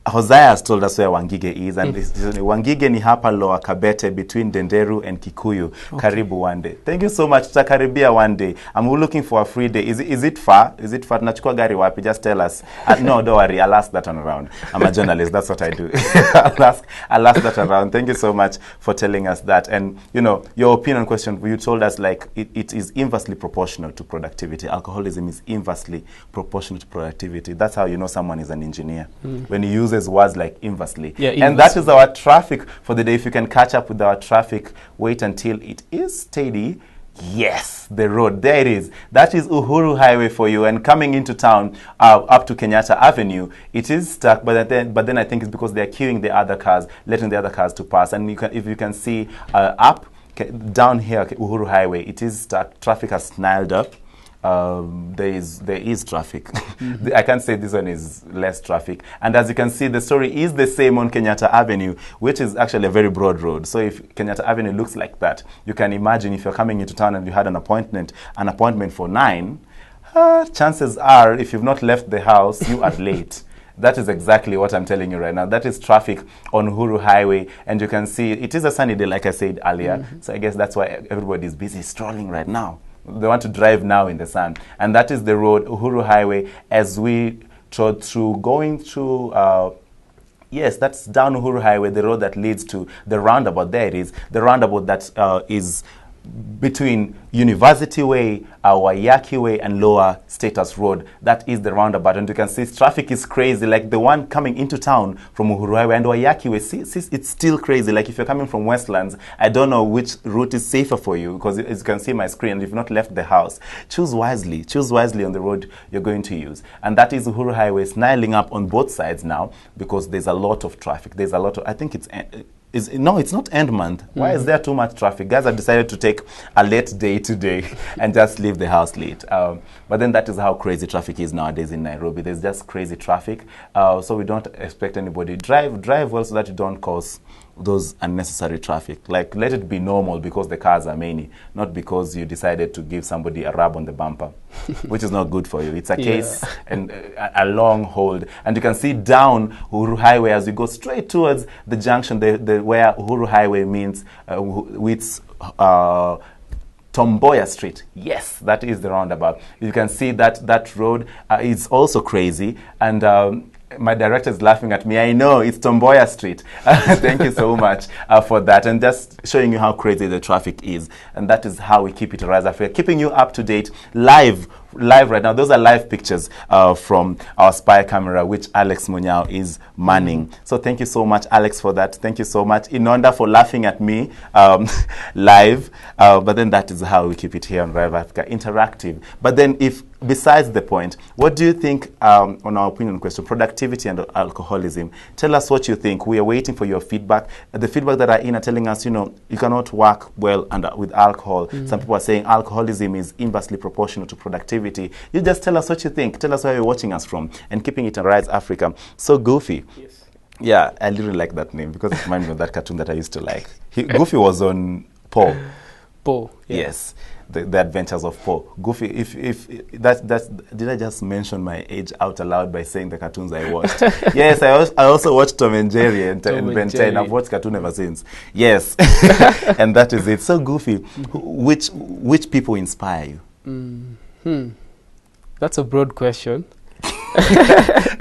Hosea has told us where Wangige is, and Wangige ni hapa Lower Kabete between Denderu and Kikuyu. Karibu one day. Thank you so much. Tutakaribia one day. I'm looking for a free day. Is it far? Is it far? Tunachukua gari wapi? Just tell us. No, don't worry. I'll ask that one around. I'm a journalist. That's what I do. I'll ask that around. Thank you so much for telling us that. And your opinion question, you told us like it is inversely proportional to productivity. Alcoholism is inversely proportional to productivity. That's how you know someone is an engineer. When you use words like inversely. Yeah, and that is our traffic for the day. If you can catch up with our traffic, wait until it is steady. Yes, the road, there it is. That is Uhuru Highway for you. And coming into town up to Kenyatta Avenue, it is stuck, but then I think it's because they're queuing the other cars, letting the other cars to pass. And if you can see down here, Uhuru Highway, it is stuck. Traffic has snarled up. There is traffic. I can't say this one is less traffic. And as you can see, the story is the same on Kenyatta Avenue, which is actually a very broad road. So if Kenyatta Avenue looks like that, you can imagine if you're coming into town and you had an appointment for 9, chances are, if you've not left the house, you are late. That is exactly what I'm telling you right now. That is traffic on Uhuru Highway. And you can see it is a sunny day, like I said earlier. So I guess that's why everybody is busy strolling right now. They want to drive now in the sun. And that is the road, Uhuru Highway, as we trod through, going through, yes, that's down Uhuru Highway, the road that leads to the roundabout. There it is, the roundabout that is between University Way, Waiyaki Way, and Lower Status Road. That is the roundabout. And you can see traffic is crazy, like the one coming into town from Uhuru Highway and Waiyaki Way. See, it's still crazy. Like if you're coming from Westlands, I don't know which route is safer for you, because as you can see my screen, if you've not left the house, choose wisely. Choose wisely on the road you're going to use. And that is Uhuru Highway snarling up on both sides now, because there's a lot of traffic. There's a lot of, I think no, it's not end month. Why is there too much traffic? Guys have decided to take a late day today and just leave the house late. But then that is how crazy traffic is nowadays in Nairobi. There's just crazy traffic. So we don't expect anybody. Drive well so that you don't cause those unnecessary traffic. Like, let it be normal because the cars are many, not because you decided to give somebody a rub on the bumper, which is not good for you. It's a case and a long hold. And you can see down Uhuru Highway as you go straight towards the junction, where Uhuru Highway means with Tomboya Street. Yes, that is the roundabout. You can see that road is also crazy. And My director is laughing at me. I know, it's Tomboya Street. Thank you so much for that. And just showing you how crazy the traffic is. And that is how we keep it Rise Africa, keeping you up to date live right now. Those are live pictures from our spy camera, which Alex Munyao is manning. So thank you so much, Alex, for that. Thank you so much, Inonda, for laughing at me live. But then that is how we keep it here on Rise Africa, interactive. But then besides the point, what do you think on our opinion question, productivity and alcoholism? Tell us what you think. We are waiting for your feedback. The feedback that are in are telling us, you cannot work well with alcohol. Some people are saying alcoholism is inversely proportional to productivity. You just tell us what you think. Tell us where you're watching us from and keeping it on Rise Africa. So Goofy. Yes. Yeah, I really like that name because it reminds me of that cartoon that I used to like. Goofy was on Paw. Paw. Yeah. Yes. The Adventures of Paw. Goofy, if did I just mention my age out aloud by saying the cartoons I watched? Yes, I also watched Tom and Jerry and Ben 10. I've watched cartoon ever since. Yes. And that is it. So Goofy, which people inspire you? That's a broad question.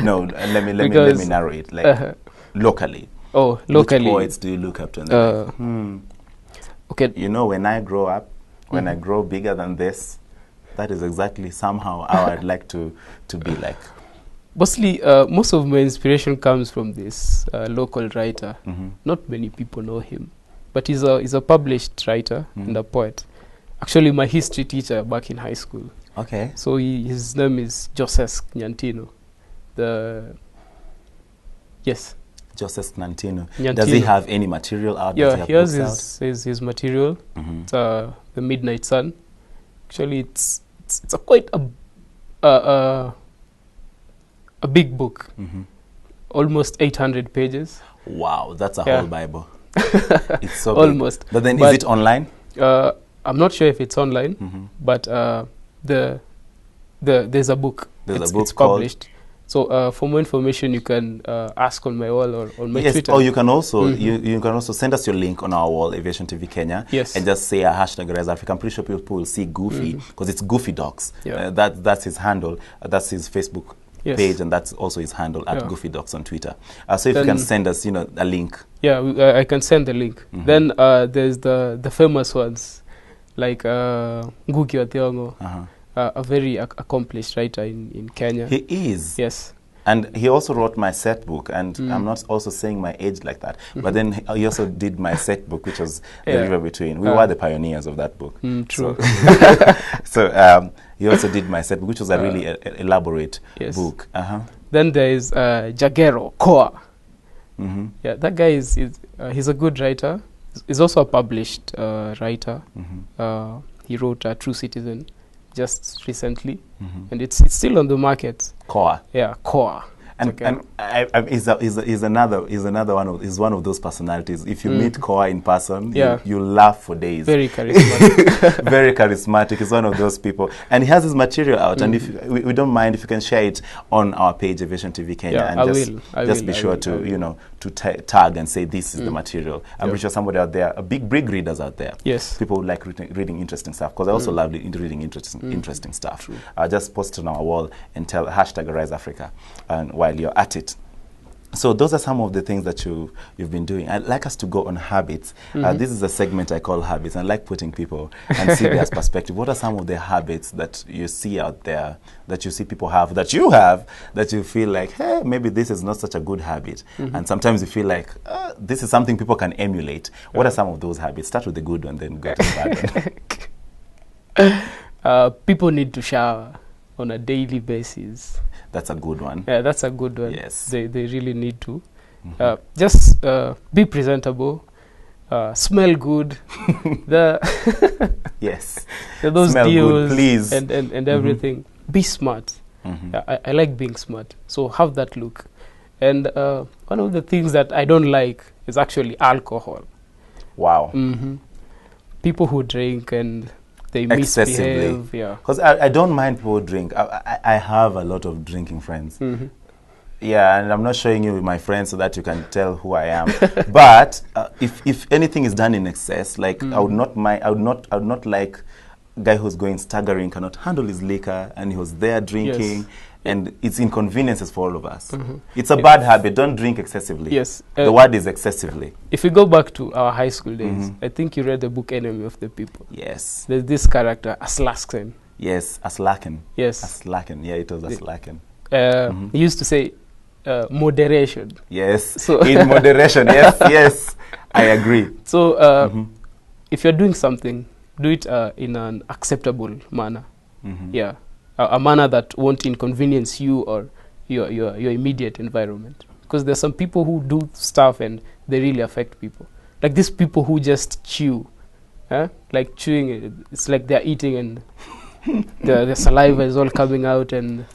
No, let me narrow it. Like locally. Oh, locally. Which poets do you look up to? Okay. When I grow up, when I grow bigger than this, that is exactly somehow how I'd like to be like. Mostly, most of my inspiration comes from this local writer. Not many people know him, but he's a published writer and a poet. Actually, my history teacher back in high school. Okay. So his name is Joseph Nyantino. Yes. Joseph Nyantino. Does he have any material out? Yeah, he has his material. It's The Midnight Sun. Actually, it's quite a big book. Almost 800 pages. Wow, that's a whole Bible. It's so almost. Big. But then, is it online? I'm not sure if it's online, but there's a book. It's published. So for more information, you can ask on my wall or on my Twitter. Oh, you can also you can also send us your link on our wall, Aviation TV Kenya. Yes. And just say a hashtag Rise Africa. I'm pretty sure people will see Goofy because it's Goofy Docs. Yeah. That's his handle. That's his Facebook page, and that's also his handle at Goofy Docs on Twitter. So if you can send us, a link. Yeah, I can send the link. Then there's the famous ones like Ngugi wa Thiong'o. A very accomplished writer in Kenya. He is. Yes. And he also wrote my set book, and I'm not also saying my age like that, but then he also did my set book, which was The River Between. We were the pioneers of that book. True. So he also did my set book, which was a really elaborate book. Then there is Jagero Koa. Yeah, that guy he's a good writer. He's also a published writer. He wrote True Citizen just recently, and it's still on the market. Koa. Yeah, Koa. And he's one of those personalities. If you meet Koa in person, you laugh for days. Very charismatic. Very charismatic. He's one of those people, and he has his material out. And if we don't mind if you can share it on our page, Aviation TV Kenya, and just be sure to to tag and say this is the material. I'm pretty sure somebody out there, big readers out there. Yes. People who like reading interesting stuff, because I also love reading interesting stuff. Just post it on our wall and tell hashtag Rise Africa, and while you're at it. So those are some of the things that you've been doing. I'd like us to go on habits. This is a segment I call habits. I like putting people and see their perspective. What are some of the habits that you see out there, that you see people have, that you have, that you feel like, hey, maybe this is not such a good habit. And sometimes you feel like, this is something people can emulate. What are some of those habits? Start with the good one, then go to the bad one. People need to shower on a daily basis. That's a good one. Yeah, that's a good one. Yes. They really need to. Just be presentable, smell good. Yes. Those smell deals good, please. And everything. Be smart. I like being smart. So have that look. And one of the things that I don't like is actually alcohol. Wow. People who drink and they misbehave. Yeah. Because I don't mind people who drink. I have a lot of drinking friends. Yeah, and I'm not showing you my friends so that you can tell who I am. But if anything is done in excess, like I would not like guy who's going staggering cannot handle his liquor, and he was there drinking. Yes. And it's inconveniences for all of us. It's a bad habit. Don't drink excessively. Yes. The word is excessively. If we go back to our high school days, I think you read the book Enemy of the People. Yes. There's this character, Aslaken. Yes, Aslaken. Yes. Aslaken. Yeah, it was Aslaken. He used to say, moderation. Yes. So in moderation. Yes, yes. I agree. So if you're doing something, do it in an acceptable manner. Yeah. A manner that won't inconvenience you or your immediate environment. Because there's some people who do stuff and they really affect people. Like these people who just chew. Like chewing, it's like they're eating and the saliva is all coming out. And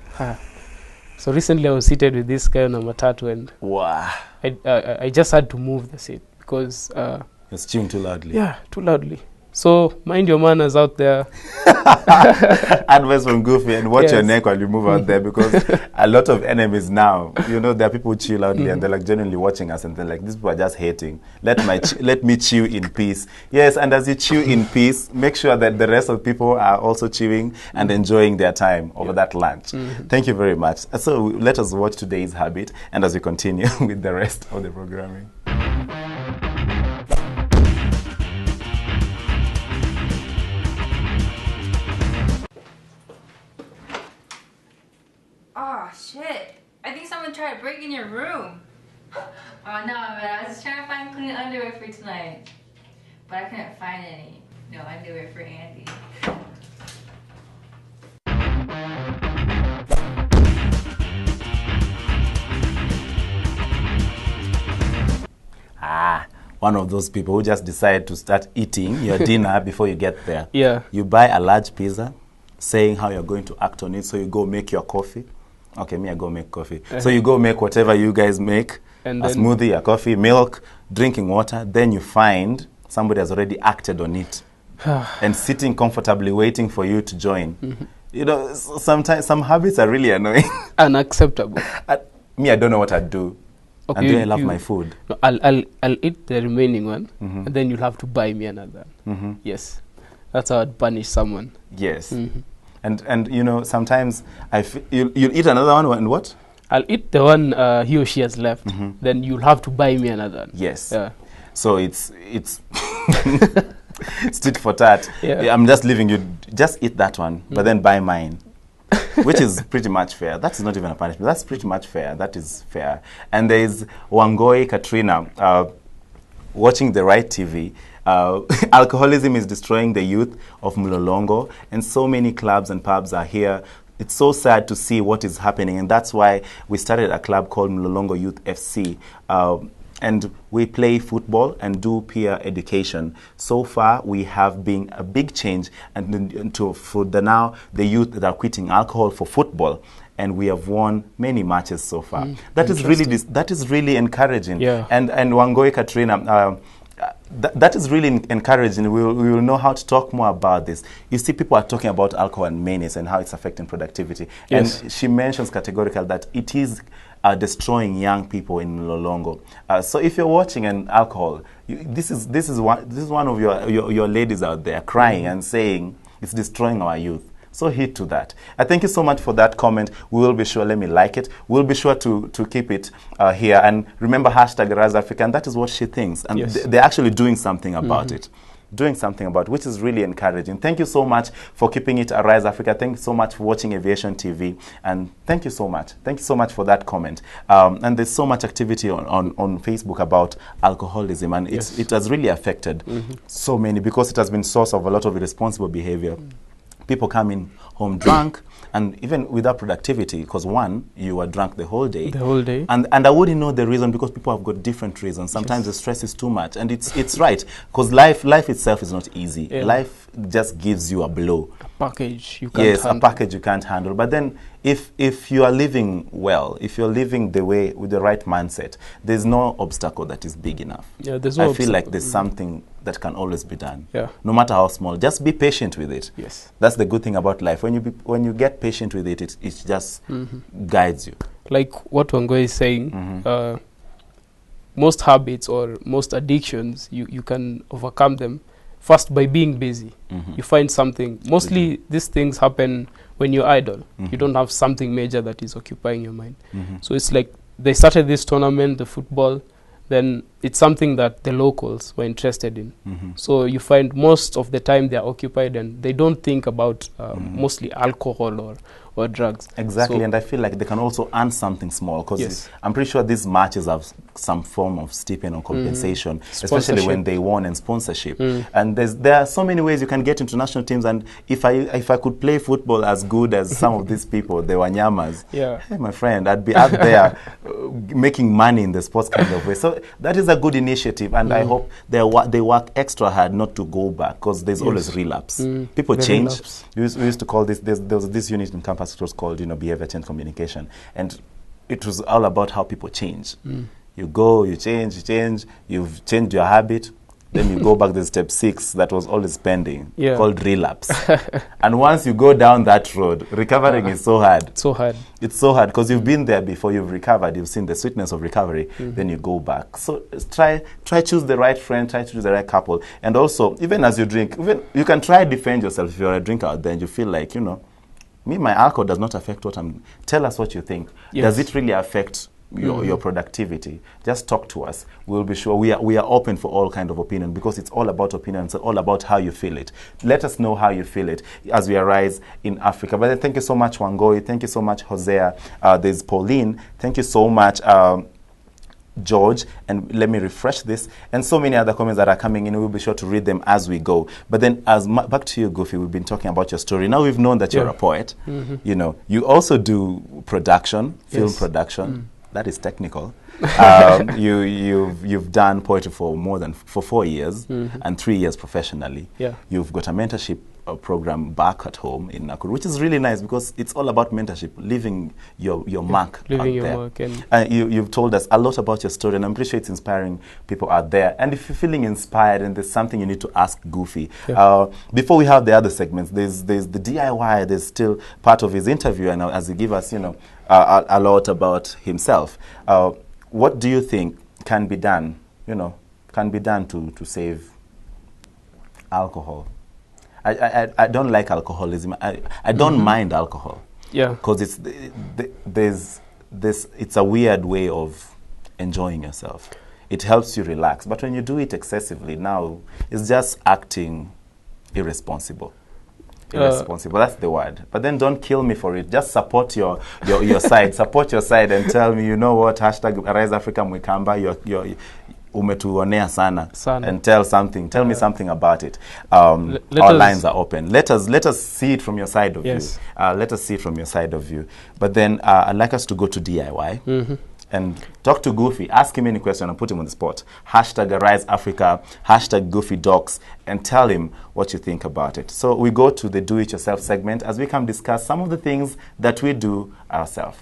so recently I was seated with this guy on a matatu, and wow. I just had to move the seat because... You're chewing too loudly. Yeah, too loudly. So mind your manners out there. Advice from Goofy, and watch your neck while you move out there, because a lot of enemies now, you know, there are people who chew loudly and they're like genuinely watching us and they're like, these people are just hating. Let me chew in peace. Yes, and as you chew in peace, make sure that the rest of people are also chewing and enjoying their time over that lunch. Thank you very much. So let us watch today's habit, and as we continue with the rest of the programming. Oh shit! I think someone tried to break in your room. Oh no, man! I was just trying to find clean underwear for tonight, but I couldn't find any. No underwear for Andy. One of those people who just decide to start eating your dinner before you get there. Yeah. You buy a large pizza, saying how you're going to act on it, so you go make your coffee. Okay, me, I go make coffee. So you go make whatever you guys make, and a smoothie, a coffee, milk, drinking water. Then you find somebody has already acted on it and sitting comfortably waiting for you to join. You know, sometimes some habits are really annoying. Unacceptable. Me, I don't know what I'd do. Okay, and then I love my food. No, I'll eat the remaining one, and then you'll have to buy me another. Yes. That's how I'd punish someone. Yes. And you know, sometimes you'll eat another one, and what? I'll eat the one he or she has left. Then you'll have to buy me another one. Yes. Yeah. So it's it's tit for tat. Yeah. I'm just leaving you. Just eat that one, but then buy mine. Which is pretty much fair. That is not even a punishment. That's pretty much fair. That is fair. And there is Wangoi Katrina watching the Right TV. Alcoholism is destroying the youth of Mlolongo, and so many clubs and pubs are here. It's so sad to see what is happening, and that's why we started a club called Mlolongo Youth FC. And we play football and do peer education. So far, we have been a big change, and for now, the youth that are quitting alcohol for football, and we have won many matches so far. That is really encouraging. Yeah. And Wangoi Katrina, that is really encouraging. We will know how to talk more about this. You see, people are talking about alcohol and menace and how it's affecting productivity. Yes. And she mentions categorically that it is destroying young people in Mlolongo. So if you're watching an alcohol, this is one of your ladies out there crying and saying it's destroying our youth. So heed to that. I thank you so much for that comment. We will be sure, let me like it. We'll be sure to keep it here. And remember, hashtag Rise Africa, and that is what she thinks. And they're actually doing something about it. Doing something about it, which is really encouraging. Thank you so much for keeping it Rise Africa. Thank you so much for watching Aviation TV. And thank you so much. Thank you so much for that comment. And there's so much activity on Facebook about alcoholism. And it has really affected so many, because it has been source of a lot of irresponsible behavior. People come in home drunk, and even without productivity, because one, you were drunk the whole day. The whole day. And I wouldn't know the reason, because people have got different reasons. Sometimes the stress is too much, and it's right, because life itself is not easy. Yeah. Life just gives you a blow. A package you can't handle. A package you can't handle. But then if you are living well, if you're living the way with the right mindset, there's no obstacle that is big enough. Yeah, there's no I feel like there's something that can always be done. Yeah. No matter how small, just be patient with it. Yes. That's the good thing about life. When you get patient with it, it just guides you. Like what Wangoi is saying, most habits or most addictions, you can overcome them first by being busy. You find something. Mostly these things happen when you're idle. You don't have something major that is occupying your mind. So it's like they started this tournament, the football, then it's something that the locals were interested in. So you find most of the time they are occupied and they don't think about mostly alcohol or drugs. Exactly, So and I feel like they can also earn something small, because I'm pretty sure these matches have some form of stipend or compensation, especially when they won, and sponsorship. And there are so many ways you can get into national teams, and if I could play football as good as some of these people, the Wanyamas, hey, my friend, I'd be out there making money in the sports kind of way. So that is a good initiative, and I hope they work extra hard not to go back, because there's always relapse. People change. Relapse. We used to call this, there was this unit in campus, it was called, behavior change communication, and it was all about how people change. You go, you change, you've changed your habit, then you go back to step 6 that was always pending, called relapse. And once you go down that road, recovering is so hard. So hard. It's so hard, because you've been there before, you've recovered, you've seen the sweetness of recovery, then you go back. So try choose the right friend, try to choose the right couple. And also, even as you drink, you can try defend yourself if you're a drinker out there and you feel like, me, my alcohol does not affect what I'm... Tell us what you think. Does it really affect your productivity? Just talk to us. We'll be sure. We are open for all kind of opinion, because it's all about opinion. It's all about how you feel it. Let us know how you feel it as we arise in Africa. But then thank you so much, Wangoi. Thank you so much, Hosea. There's Pauline. Thank you so much, George, and let me refresh this, and so many other comments that are coming in. We'll be sure to read them as we go. But then, back to you, Goofy, we've been talking about your story. Now we've known that you're a poet. You also do production, film production. That is technical. You've done poetry for 4 years and 3 years professionally. You've got a mentorship program back at home in Nakuru, which is really nice, because it's all about mentorship, leaving your mark out there. You've told us a lot about your story, and I'm pretty sure it's inspiring people out there. And if you're feeling inspired and there's something you need to ask Goofy, before we have the other segments, there's the DIY, there's still part of his interview, and as he give us, a lot about himself. What do you think can be done, to save alcohol? I don't like alcoholism. I don't mind alcohol. Because it's a weird way of enjoying yourself. It helps you relax. But when you do it excessively, now it's just acting irresponsible. Irresponsible, that's the word. But then don't kill me for it. Just support your side. Support your side and tell me, you know what, hashtag Rise Africa Mwikamba, you're umetuonea sana, and tell me something about it. Our lines are open. Let us see it from your side of you. Let us see it from your side of you. But then I'd like us to go to DIY and talk to Goofy. Ask him any question and put him on the spot. Hashtag Rise Africa, hashtag Goofy Docs, and tell him what you think about it. So we go to the do-it-yourself segment as we come discuss some of the things that we do ourselves.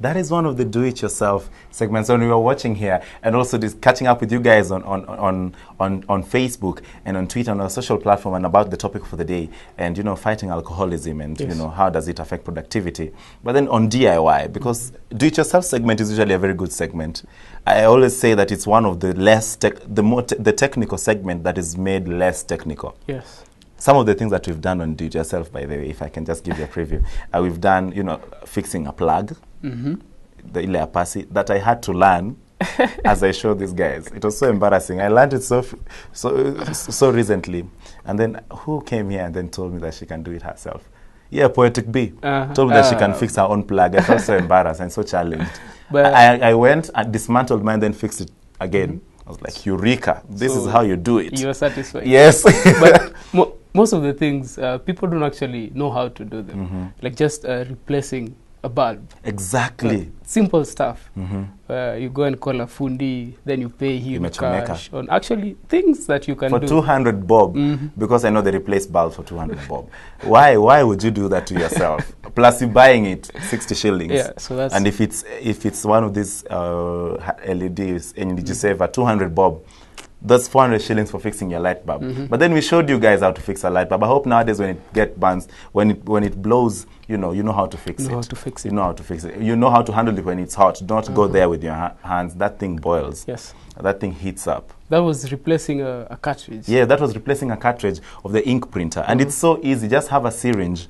That is one of the do-it-yourself segments when we were watching here, and also this catching up with you guys on Facebook and on Twitter and on our social platform, and about the topic for the day, and fighting alcoholism, and how does it affect productivity. But then on DIY, because do-it-yourself segment is usually a very good segment. I always say that it's one of the the technical segment that is made less technical. Yes. Some of the things that we've done on do-it-yourself, by the way, if I can just give you a preview, we've done, fixing a plug, the ile apasi, that I had to learn as I showed these guys. It was so embarrassing. I learned it so recently. And then who came here and then told me that she can do it herself? Yeah, Poetic B told me that she can fix her own plug. I felt so embarrassed and so challenged. But I went and dismantled mine, then fixed it again. I was like, Eureka, this is how you do it. You are satisfied. Yes. But most of the things, people don't actually know how to do them. Like just replacing a bulb. Exactly. Simple stuff. You go and call a fundi, then you pay him cash on actually things that you can do. For 200 bob, because I know they replace bulbs for 200 bob. Why would you do that to yourself? Plus you're buying it 60 shillings. Yeah, so that's... And if it's one of these LEDs, energy saver, 200 bob, that's 400 shillings for fixing your light bulb. But then we showed you guys how to fix a light bulb. I hope nowadays when it gets burns, when it blows, you know how to fix it. You know how to fix it. You know how to fix it. You know how to handle it when it's hot. Don't go there with your hands. That thing boils. Yes. That thing heats up. That was replacing a cartridge. Yeah, that was replacing a cartridge of the ink printer. And it's so easy. Just have a syringe.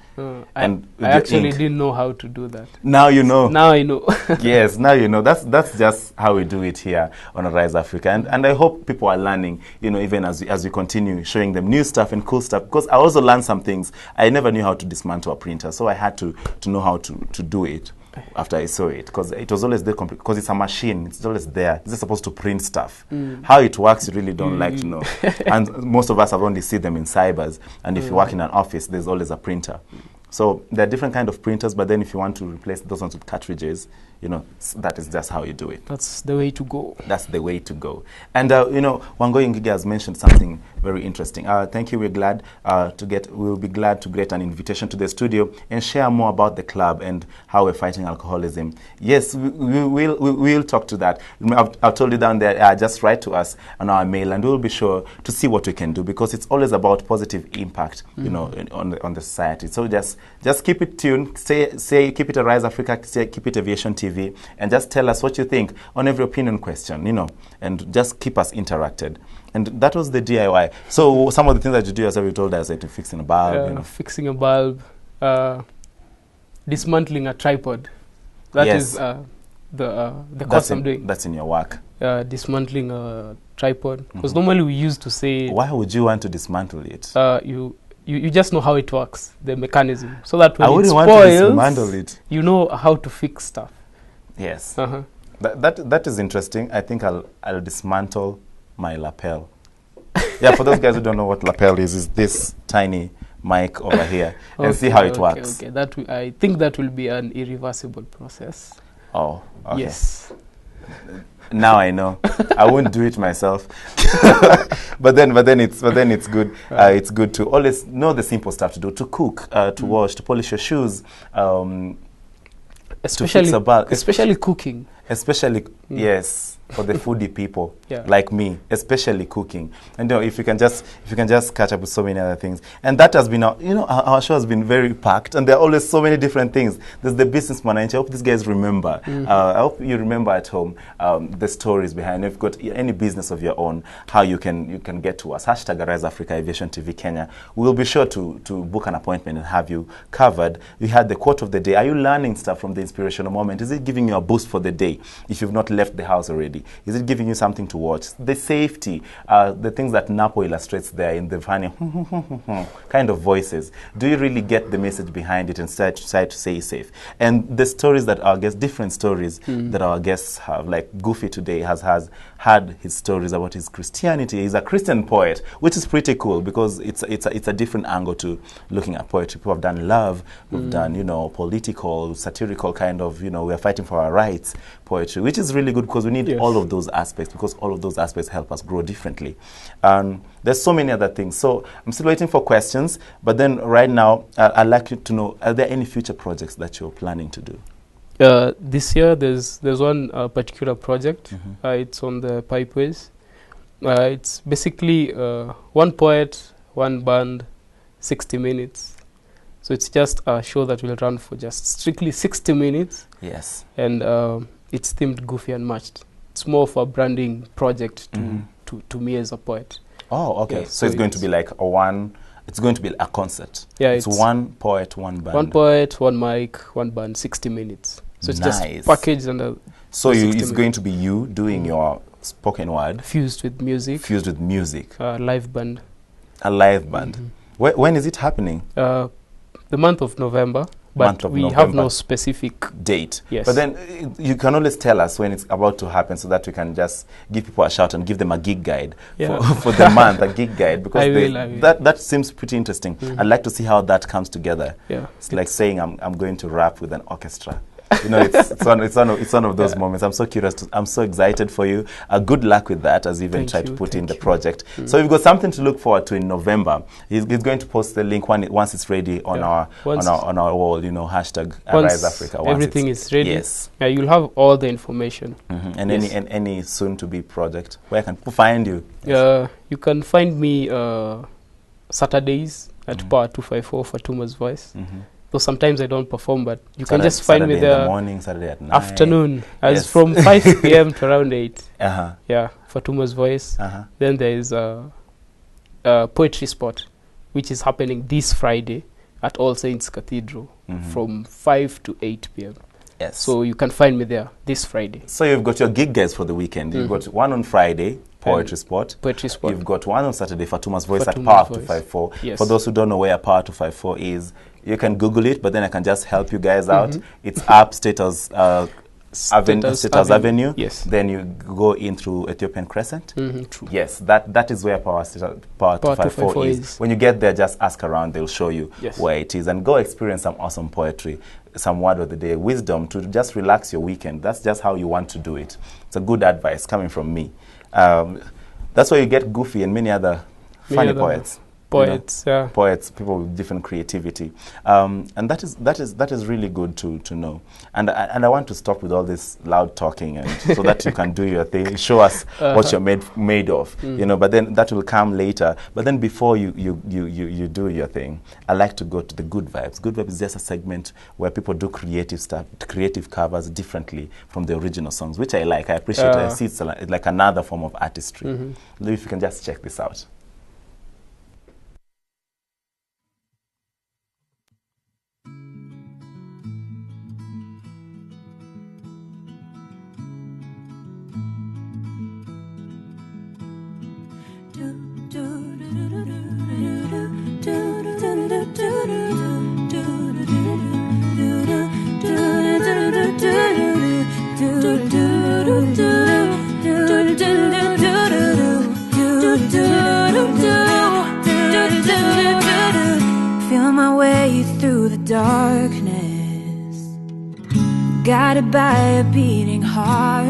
And I actually didn't know how to do that. Now you know. Now I know. Yes, now you know. That's just how we do it here on Arise Africa. And I hope people are learning, even as we continue showing them new stuff and cool stuff. Because I also learned some things. I never knew how to dismantle a printer. So I had to know how to do it after I saw it, because it was always there, because it's a machine. It's always there. It's just supposed to print stuff. How it works, you really don't like to know. And most of us have only seen them in cybers. And if you work in an office, there's always a printer. So there are different kind of printers, but then if you want to replace those ones with cartridges, that is just how you do it. That's the way to go. That's the way to go. And, Wangoi Ngige has mentioned something very interesting. Thank you. We'll be glad to get an invitation to the studio and share more about the club and how we're fighting alcoholism. Yes, we'll talk to that. I've told you down there, just write to us on our mail, and we'll be sure to see what we can do, because it's always about positive impact, on the society. So just keep it tuned. Say keep it Arise Africa, keep it Aviation TV, and just tell us what you think on every opinion question, and just keep us interacted. And that was the DIY. So some of the things that you do yourself, you told us, like fixing a bulb, fixing a bulb, dismantling a tripod. That is the course I'm doing. That's in your work. Dismantling a tripod. Because normally we used to say... Why would you want to dismantle it? You just know how it works, the mechanism, so that when it spoils, want to dismantle it. You know how to fix stuff. Yes. That is interesting. I think I'll dismantle my lapel. Yeah, for those guys who don't know what lapel is this tiny mic over here, and see how it works. Okay, I think that will be an irreversible process. Oh, okay. Yes. Now I know. I won't do it myself. but then it's good. It's good to always know the simple stuff to do: to cook, to wash, to polish your shoes, especially cooking. Especially yes, for the foodie people like me, especially cooking. And if you can just catch up with so many other things. And that has been our show has been very packed, and there are always so many different things. There's the businessman, and I hope these guys remember. I hope you remember at home the stories behind. If you've got any business of your own, how you can get to us. #Arise Africa Aviation TV Kenya. We'll be sure to book an appointment and have you covered. We had the quote of the day. Are you learning stuff from the inspirational moment? Is it giving you a boost for the day? If you've not left the house already, is it giving you something to watch? The safety, the things that Napo illustrates there in the funny kind of voices. Do you really get the message behind it and try to say safe? And the stories that our guests, different stories that our guests have, like Goofy today has had his stories about his Christianity. He's a Christian poet, which is pretty cool, because it's a different angle to looking at poetry. People have done love, we've done political, satirical kind of we're fighting for our rights poetry, which is really good, because we need all of those aspects, because all of those aspects help us grow differently. There's so many other things. So I'm still waiting for questions, but then right now I'd like you to know, are there any future projects that you're planning to do? This year, there's one particular project. It's on the Pipeways. It's basically one poet, one band, 60 minutes. So it's just a show that will run for just strictly 60 minutes. Yes. And it's themed Goofy Unmatched. It's more of a branding project to me as a poet. Oh, okay. Yeah, so it's going to be like it's going to be a concert. Yeah, it's one poet, one band. One poet, one mic, one band, 60 minutes. So it's just packaged under. So it's going to be you doing your spoken word fused with music. Fused with music. Live band. A live band. When is it happening? The month of November. But we have no specific date. Yes. But then you can always tell us when it's about to happen so that we can just give people a shout and give them a gig guide for the month, a gig guide. Because I will. That seems pretty interesting. I'd like to see how that comes together. Yeah. It's like saying I'm going to rap with an orchestra. You know, it's one of those moments. I'm so curious. I'm so excited for you. Good luck with that as you even try to put in the project. So we've got something to look forward to in November. He's going to post the link once it's ready on our wall. You know, hashtag Arise Africa. Everything is ready. Yes. Yeah, you'll have all the information. And any soon to be project. Where can people find you? You can find me Saturdays at Power 254 for Tuma's Voice. So sometimes I don't perform, but you can just find me there. In the morning, Saturday at night. Afternoon, as from 5 p.m. to around 8. Yeah, for Tuma's Voice. Then there is a poetry spot, which is happening this Friday at All Saints Cathedral from 5 to 8 p.m. Yes. So you can find me there this Friday. So you've got your gig guys for the weekend. You've got one on Friday, Poetry Spot. You've got one on Saturday, Fatuma's Voice at Power 254. Yes. For those who don't know where Power 254 is, you can Google it, but then I can just help you guys out. It's up Status Avenue. Yes. Then you go in through Ethiopian Crescent. True. Yes, that is where Power 254 is. When you get there, just ask around. They'll show you where it is. And go experience some awesome poetry, some word of the day, wisdom to just relax your weekend. That's just how you want to do it. It's a good advice coming from me. That's where you get Goofy and many other funny poets. Poets, people with different creativity, and that is really good to know. And I want to stop with all this loud talking, and so that you can do your thing, show us what you're made of, you know. But then that will come later. But then before you do your thing, I like to go to the Good Vibes. Good Vibes is just a segment where people do creative stuff, creative covers differently from the original songs, which I like. I appreciate it. I see it's like another form of artistry. If you can just check this out. Feel my way through the darkness, guided by a beating heart.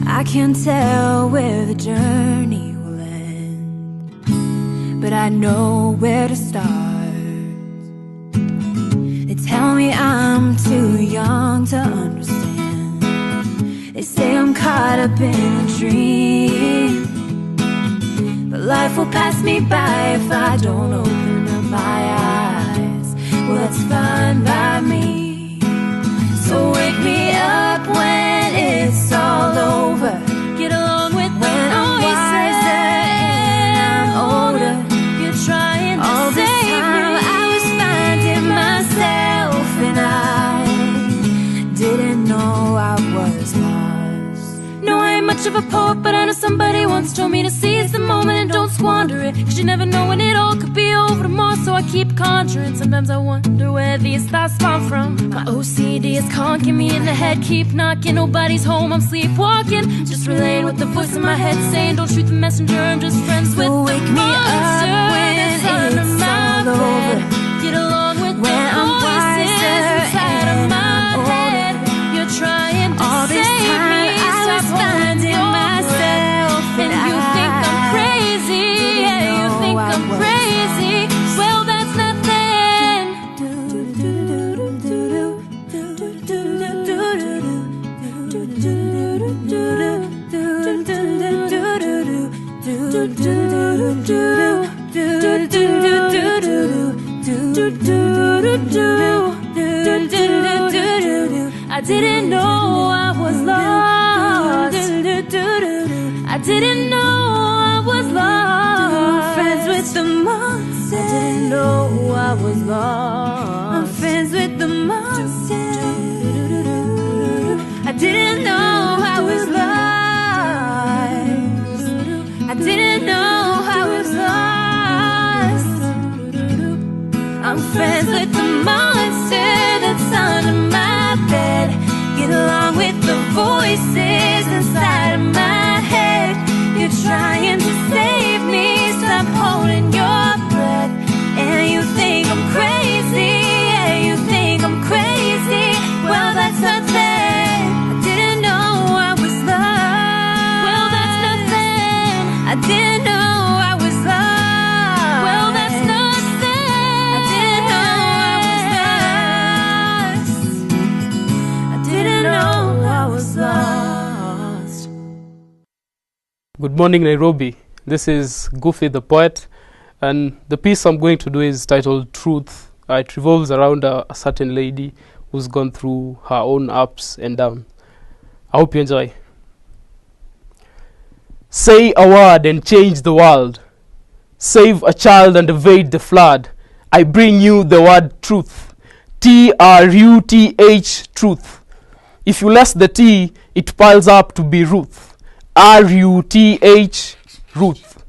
I can't tell where the journey will end, but I know where to start. They tell me I'm too young to understand. They say I'm caught up in a dream, but life will pass me by if I don't open up my eyes. Well, that's fine by me. So wake me up when it's all over. Get along with when I'm wiser and I'm older. You're trying to all save me. I was finding myself and I didn't know I was lost. No, I ain't much of a poet, but I know somebody once told me to seize the moment and don't squander it, 'cause you never know when it all could be over tomorrow. So I keep conjuring. Sometimes I wonder where these thoughts come from. My OCD is conking me in the head, keep knocking. Nobody's home, I'm sleepwalking. Just relaying what the voice in my head saying. Don't shoot the messenger, I'm just friends with the wake me up when it's all over. Get along with when the voices inside of my head. You're trying to all this save time me. I was finding myself and you think I'm crazy. Yeah, you think I'm crazy. Well, that's nothing. didn't know I was lost. I didn't know I was lost. I'm friends with the monsters. I didn't know I was lost. I'm friends with the monsters. I didn't know I was lost. I didn't know I was lost. I'm friends with the monster that's under my bed. Get along with the voices inside of my head. You're trying to save me, stop holding your breath. And you think I'm crazy, yeah, you think I'm crazy. Well, that's nothing. I didn't know I was lost. Well, that's nothing. I didn't know I was lost. Well, that's nothing. I didn't know I was lost. I didn't know I was lost. Good morning, Nairobi. This is Goofy the Poet, and the piece I'm going to do is titled Truth. It revolves around a certain lady who's gone through her own ups and downs. I hope you enjoy. Say a word and change the world. Save a child and evade the flood. I bring you the word truth. T-R-U-T-H, truth. If you less the T, it piles up to be Ruth. R-U-T-H, Ruth.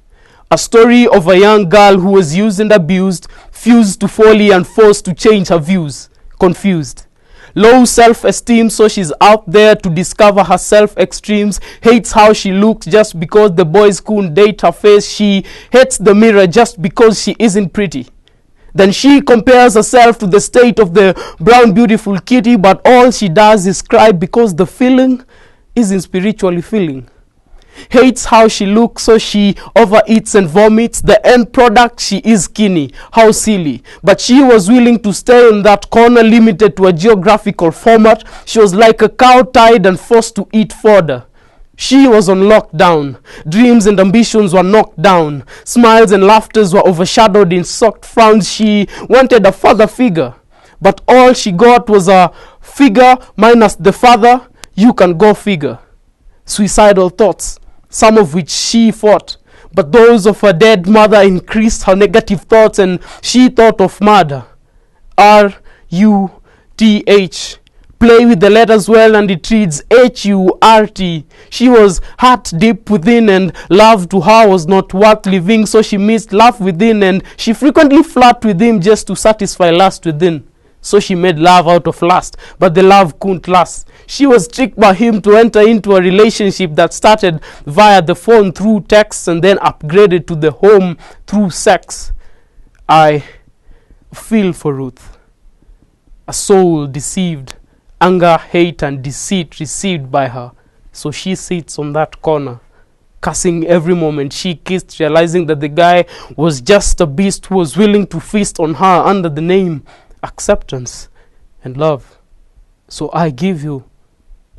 A story of a young girl who was used and abused, fused to folly and forced to change her views. Confused. Low self-esteem, so she's out there to discover her self-extremes. Hates how she looks just because the boys couldn't date her face. She hates the mirror just because she isn't pretty. Then she compares herself to the state of the brown beautiful kitty, but all she does is cry because the feeling isn't spiritually feeling. Hates how she looks, so she overeats and vomits. The end product, she is skinny. How silly. But she was willing to stay in that corner, limited to a geographical format. She was like a cow tied and forced to eat fodder. She was on lockdown. Dreams and ambitions were knocked down. Smiles and laughters were overshadowed in socked frowns. She wanted a father figure, but all she got was a figure minus the father. You can go figure. Suicidal thoughts, some of which she fought, but those of her dead mother increased her negative thoughts, and she thought of murder. R-U-T-H. Play with the letters well and it reads H-U-R-T. She was heart deep within, and love to her was not worth living, so she missed love within, and she frequently flirted with him just to satisfy lust within. So she made love out of lust, but the love couldn't last. She was tricked by him to enter into a relationship that started via the phone through texts and then upgraded to the home through sex. I feel for Ruth, a soul deceived, anger, hate, and deceit received by her. So she sits on that corner, cussing every moment she kissed, realizing that the guy was just a beast who was willing to feast on her under the name acceptance and love. So I give you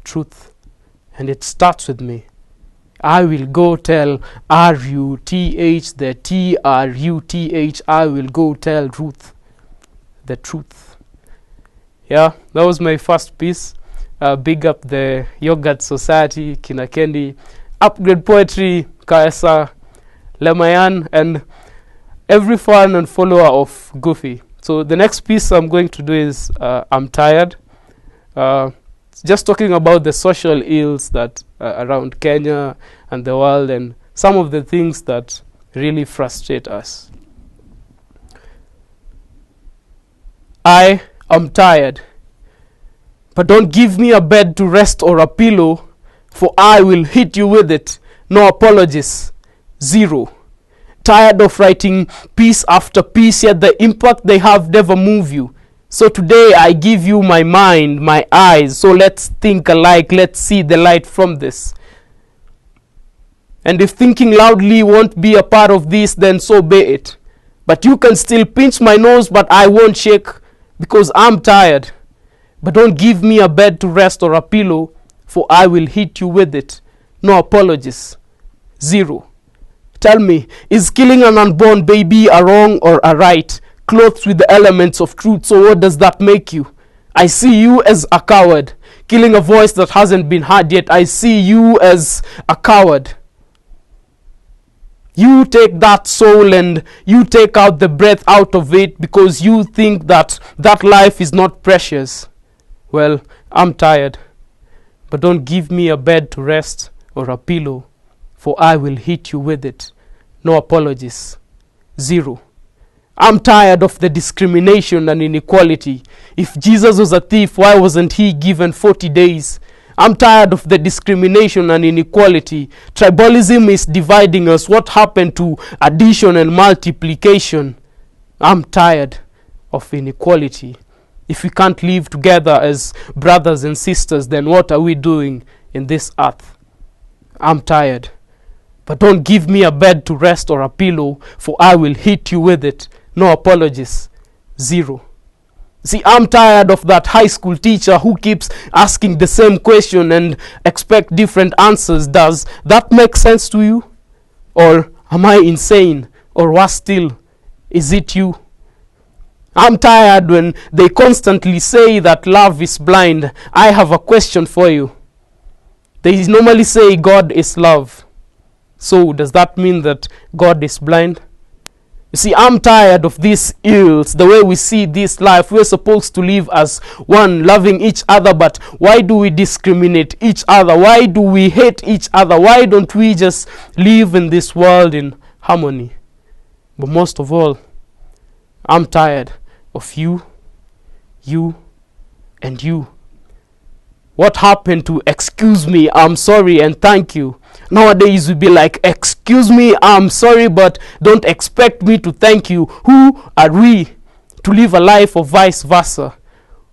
truth, and it starts with me. I will go tell R-U-T-H, the T-R-U-T-H. I will go tell Ruth the truth. Yeah, that was my first piece. Big up the Yogurt Society, Kinakendi, Upgrade Poetry, Kaesa, Lemayan, and every fan and follower of Goofy. So the next piece I'm going to do is I'm Tired. Just talking about the social ills that around Kenya and the world, and some of the things that really frustrate us. I am tired, but don't give me a bed to rest or a pillow, for I will hit you with it. No apologies. Zero. Tired of writing piece after piece, yet the impact they have never move you. So today I give you my mind, my eyes, so let's think alike, let's see the light from this. And if thinking loudly won't be a part of this, then so be it. But you can still pinch my nose, but I won't shake, because I'm tired. But don't give me a bed to rest or a pillow, for I will hit you with it. No apologies. Zero. Tell me, is killing an unborn baby a wrong or a right? Clothed with the elements of truth, so what does that make you? I see you as a coward, killing a voice that hasn't been heard yet. I see you as a coward. You take that soul and you take out the breath out of it because you think that that life is not precious. Well, I'm tired, but don't give me a bed to rest or a pillow, for I will hit you with it. No apologies. Zero. I'm tired of the discrimination and inequality. If Jesus was a thief, why wasn't he given 40 days? I'm tired of the discrimination and inequality. Tribalism is dividing us. What happened to addition and multiplication? I'm tired of inequality. If we can't live together as brothers and sisters, then what are we doing in this earth? I'm tired. But don't give me a bed to rest or a pillow, for I will hit you with it. No apologies. Zero. See, I'm tired of that high school teacher who keeps asking the same question and expect different answers. Does that make sense to you? Or am I insane? Or worse still, is it you? I'm tired when they constantly say that love is blind. I have a question for you. They normally say God is love. So does that mean that God is blind? You see, I'm tired of these ills, the way we see this life. We're supposed to live as one, loving each other, but why do we discriminate each other? Why do we hate each other? Why don't we just live in this world in harmony? But most of all, I'm tired of you, and you. What happened to excuse me, I'm sorry, and thank you? Nowadays we be like, excuse me, I'm sorry, but don't expect me to thank you. Who are we to live a life or vice versa?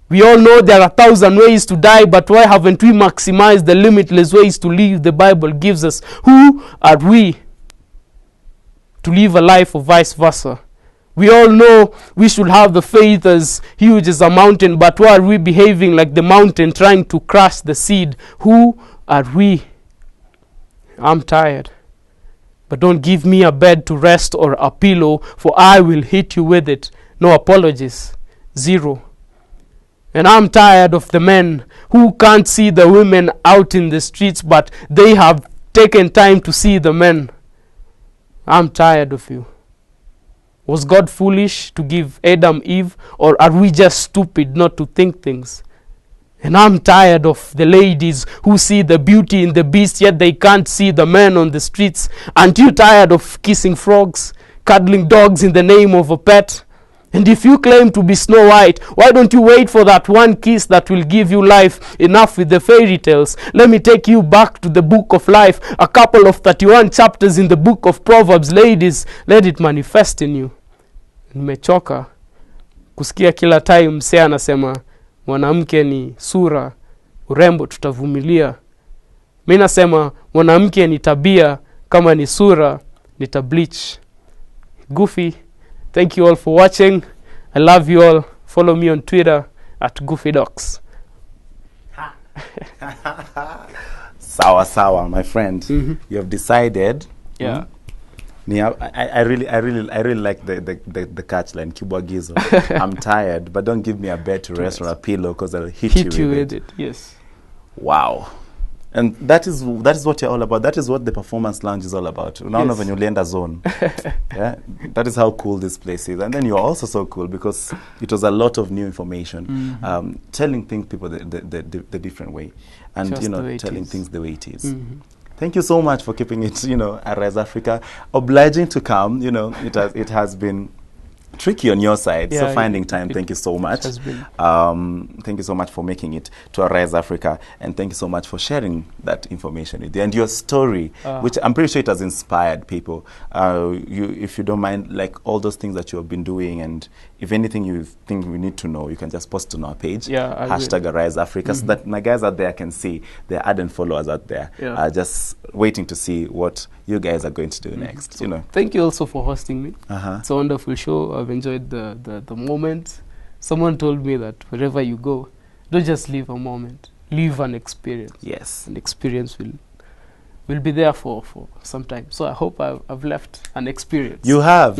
We all know there are 1,000 ways to die, but why haven't we maximized the limitless ways to live the Bible gives us? Who are we to live a life or vice versa? We all know we should have the faith as huge as a mountain, but why are we behaving like the mountain, trying to crush the seed? Who are we? I'm tired. But don't give me a bed to rest or a pillow, for I will hit you with it. No apologies. Zero. And I'm tired of the men who can't see the women out in the streets, but they have taken time to see the men. I'm tired of you. Was God foolish to give Adam Eve, or are we just stupid not to think things? And I'm tired of the ladies who see the beauty in the beast, yet they can't see the men on the streets. Aren't you tired of kissing frogs, cuddling dogs in the name of a pet? And if you claim to be Snow White, why don't you wait for that one kiss that will give you life? Enough with the fairy tales. Let me take you back to the book of life. A couple of 31 chapters in the book of Proverbs. Ladies, let it manifest in you. Nimechoka kusikia kila time msee anasema mwanamke ni sura, urembo tutavumilia. Mimi nasema mwanamke ni tabia, kama ni sura nitableach. Goofy, thank you all for watching. I love you all. Follow me on Twitter at GoofyDocs. Sawa, my friend. You have decided. Yeah. I really like the catch line, Kibwagizo. I'm tired, but don't give me a bed to rest or a pillow, because I'll hit you with it. Yes. Wow. And that is what you're all about. That is what the Performance Lounge is all about. None of a zone. Yeah, that is how cool this place is. And then you're also so cool because it was a lot of new information, telling people the different way, and just telling things the way it is. Thank you so much for keeping it, at Rise Africa, obliging to come. It has been tricky on your side, so finding time. Thank you so much. Thank you so much for making it to Rise Africa, and thank you so much for sharing that information with you and your story, which I'm pretty sure it has inspired people. If you don't mind, like all those things that you have been doing, and if anything you think we need to know, you can just post on our page. Hashtag Rise Africa, so that my guys out there can see their ardent followers out there are just waiting to see what you guys are going to do next. So thank you also for hosting me. It's a wonderful show. I've enjoyed the moment. Someone told me that wherever you go, don't just live a moment, live an experience. Yes. An experience will will be there for some time. So I hope I've left an experience. You have,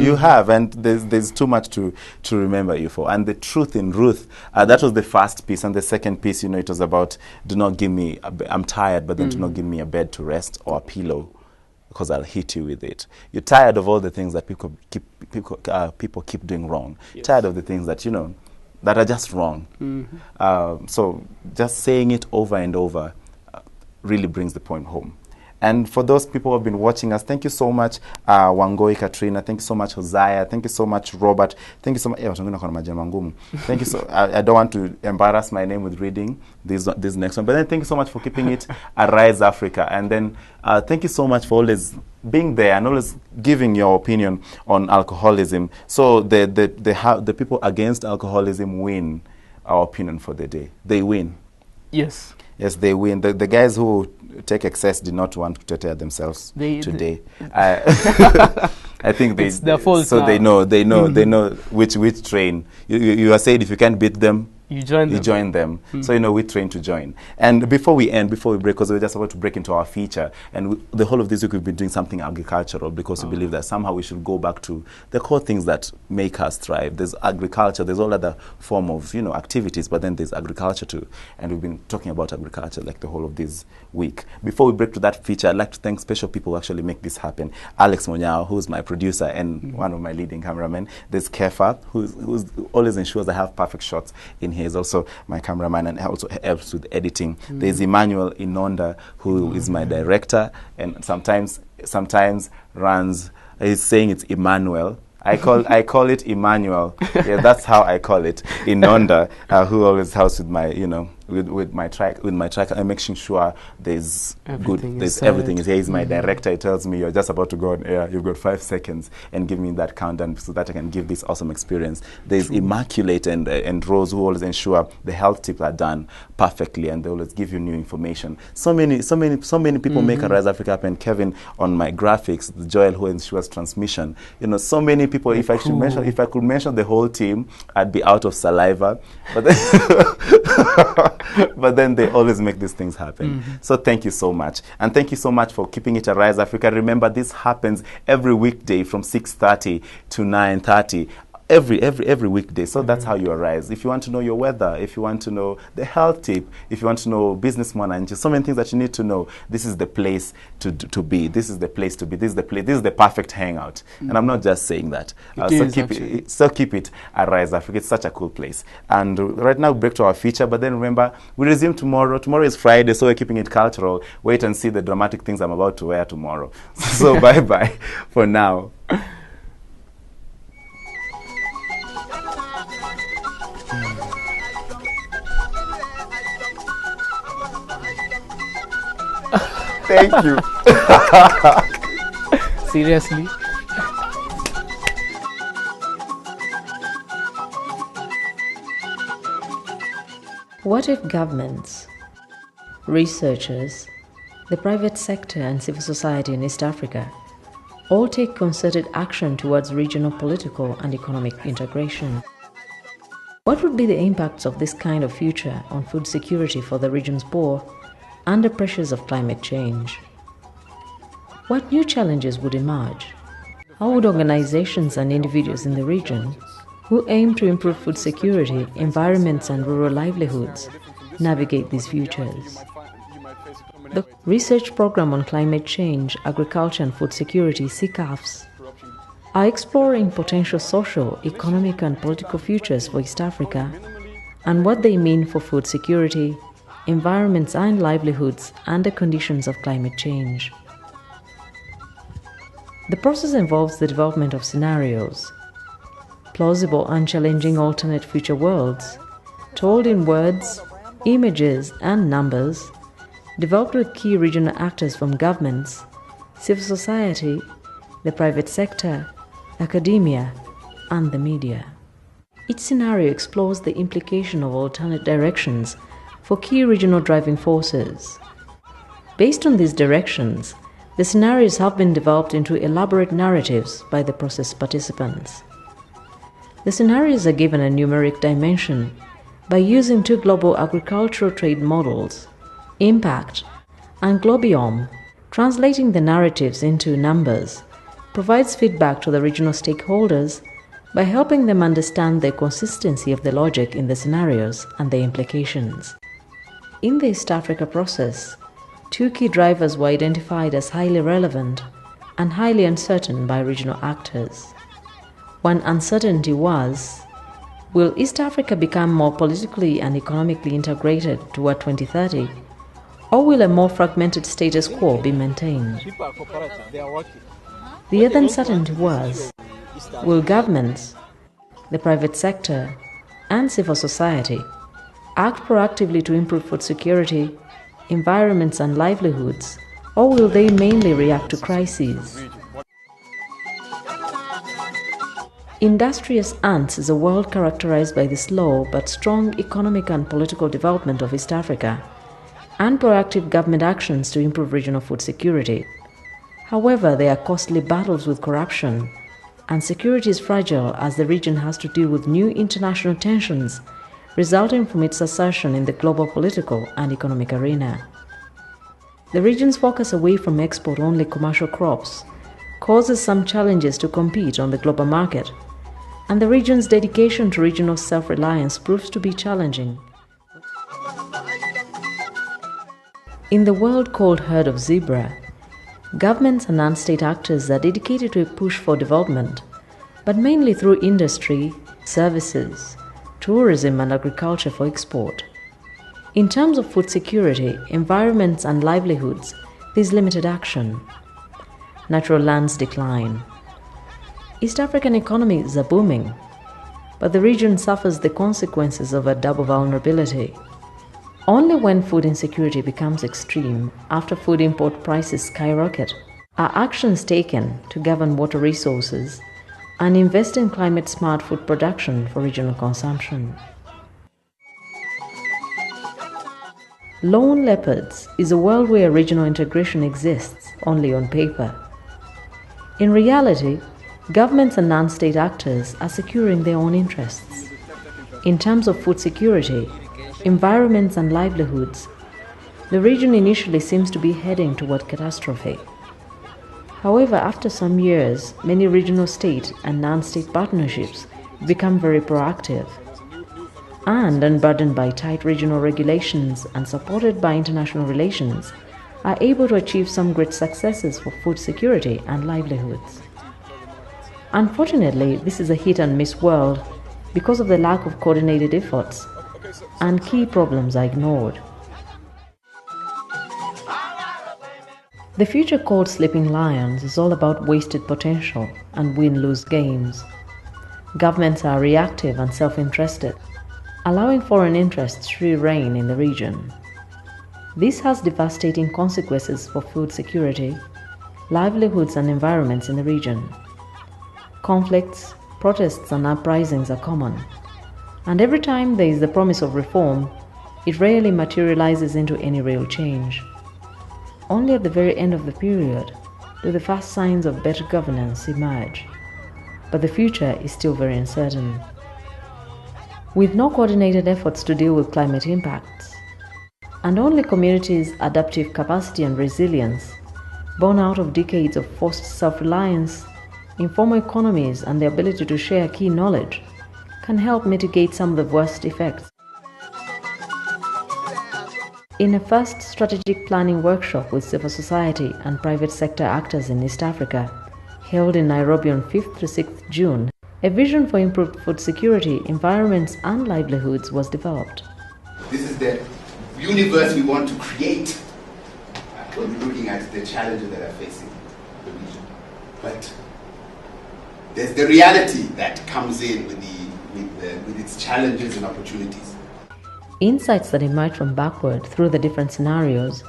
and there's too much to remember you for. And the truth in Ruth, that was the first piece, and the second piece, it was about, do not give me, I'm tired, but then do not give me a bed to rest or a pillow, because I'll hit you with it. You're tired of all the things that people keep doing wrong. Yes. Tired of the things that, that are just wrong. So just saying it over and over really brings the point home. And for those people who have been watching us, thank you so much, Wangoi Katrina. Thank you so much, Hosea. Thank you so much, Robert. Thank you so much. Thank you so. I don't want to embarrass my name with reading this next one, but then thank you so much for keeping it Arise Africa. And then thank you so much for always being there and always giving your opinion on alcoholism. So the people against alcoholism win our opinion for the day. They win. Yes. Yes, they win. The guys who take excess did not want to take themselves today. I think it's their fault. So now. they know which train. You are saying if you can't beat them, you join them. So you know we train to join. And before we break, because we're just about to break into our feature, and the whole of this week we've been doing something agricultural, because we believe that somehow we should go back to the core things that make us thrive. There's agriculture, there's all other form of activities, but then there's agriculture too. And we've been talking about agriculture like the whole of this week. Before we break to that feature, I'd like to thank special people who actually make this happen. Alex Monyao, who's my producer and one of my leading cameramen. There's Kefa, who's always ensures I have perfect shots in. He is also my cameraman and also helps with editing. There's Emmanuel Inonda, who is my director, and sometimes runs. He's saying it's Emmanuel. I call it Emmanuel. Yeah, that's how I call it. Inonda, who always helps with my with my track I'm making sure there's everything is here. He's my director. He tells me you're just about to go on air, you've got 5 seconds, and give me that countdown so that I can give this awesome experience. There's Immaculate and Rose, who always ensure the health tips are done perfectly, and they always give you new information. So many people make Arise Africa happen. Kevin on my graphics, Joel who ensures transmission. So many people. If I could mention the whole team, I'd be out of saliva. But then they always make these things happen. So thank you so much. And thank you so much for keeping it Arise Africa. Remember, this happens every weekday from 6:30 to 9:30. Every weekday. So that's how you arise. If you want to know your weather, if you want to know the health tip, if you want to know business management, so many things that you need to know, this is the place to be. This is the place to be. This is the perfect hangout. And I'm not just saying that. So keep it Arise Africa. It's such a cool place. And right now we break to our feature, but then remember, we resume tomorrow. Tomorrow is Friday, so we're keeping it cultural. Wait and see the dramatic things I'm about to wear tomorrow. So bye-bye for now. Thank you. Seriously? What if governments, researchers, the private sector and civil society in East Africa all take concerted action towards regional political and economic integration? What would be the impacts of this kind of future on food security for the region's poor under pressures of climate change? What new challenges would emerge? How would organizations and individuals in the region who aim to improve food security, environments and rural livelihoods navigate these futures? The Research Program on Climate Change, Agriculture and Food Security, CCAFS, are exploring potential social, economic and political futures for East Africa and what they mean for food security, environments and livelihoods under conditions of climate change. The process involves the development of scenarios, plausible and challenging alternate future worlds, told in words, images and numbers, developed with key regional actors from governments, civil society, the private sector, academia, and the media. Each scenario explores the implication of alternate directions for key regional driving forces. Based on these directions, the scenarios have been developed into elaborate narratives by the process participants. The scenarios are given a numeric dimension by using 2 global agricultural trade models, IMPACT and Globiome, Translating the narratives into numbers provides feedback to the regional stakeholders by helping them understand the consistency of the logic in the scenarios and their implications. In the East Africa process, two key drivers were identified as highly relevant and highly uncertain by regional actors. One uncertainty was, will East Africa become more politically and economically integrated toward 2030, or will a more fragmented status quo be maintained? The other uncertainty was, will governments, the private sector, and civil society act proactively to improve food security, environments, and livelihoods, or will they mainly react to crises? Industrious ants is a world characterized by the slow but strong economic and political development of East Africa and proactive government actions to improve regional food security. However, there are costly battles with corruption, and security is fragile as the region has to deal with new international tensions resulting from its assertion in the global political and economic arena. The region's focus away from export-only commercial crops causes some challenges to compete on the global market, and the region's dedication to regional self-reliance proves to be challenging. In the world called herd of zebra, governments and non-state actors are dedicated to a push for development, but mainly through industry, services, tourism and agriculture for export. In terms of food security, environments and livelihoods, there is limited action. Natural lands decline. East African economies are booming, but the region suffers the consequences of a double vulnerability. Only when food insecurity becomes extreme, after food import prices skyrocket, are actions taken to govern water resources and invest in climate-smart food production for regional consumption. Lone leopards is a world where regional integration exists only on paper. In reality, governments and non-state actors are securing their own interests. In terms of food security, environments and livelihoods, the region initially seems to be heading toward catastrophe. However, after some years, many regional state and non-state partnerships become very proactive, and unburdened by tight regional regulations and supported by international relations, are able to achieve some great successes for food security and livelihoods. Unfortunately, this is a hit-and-miss world because of the lack of coordinated efforts, and key problems are ignored. The future called Sleeping Lions is all about wasted potential and win-lose games. Governments are reactive and self-interested, allowing foreign interests free rein in the region. This has devastating consequences for food security, livelihoods and environments in the region. Conflicts, protests and uprisings are common, and every time there is the promise of reform, it rarely materializes into any real change. Only at the very end of the period do the first signs of better governance emerge, but the future is still very uncertain. With no coordinated efforts to deal with climate impacts, and only communities' adaptive capacity and resilience, born out of decades of forced self-reliance, informal economies and the ability to share key knowledge, can help mitigate some of the worst effects. In a first strategic planning workshop with civil society and private sector actors in East Africa, held in Nairobi on 5th to 6th June, a vision for improved food security, environments and livelihoods was developed. This is the universe we want to create when we're looking at the challenges that are facing the region. But there's the reality that comes in with its challenges and opportunities. Insights that emerge from backward through the different scenarios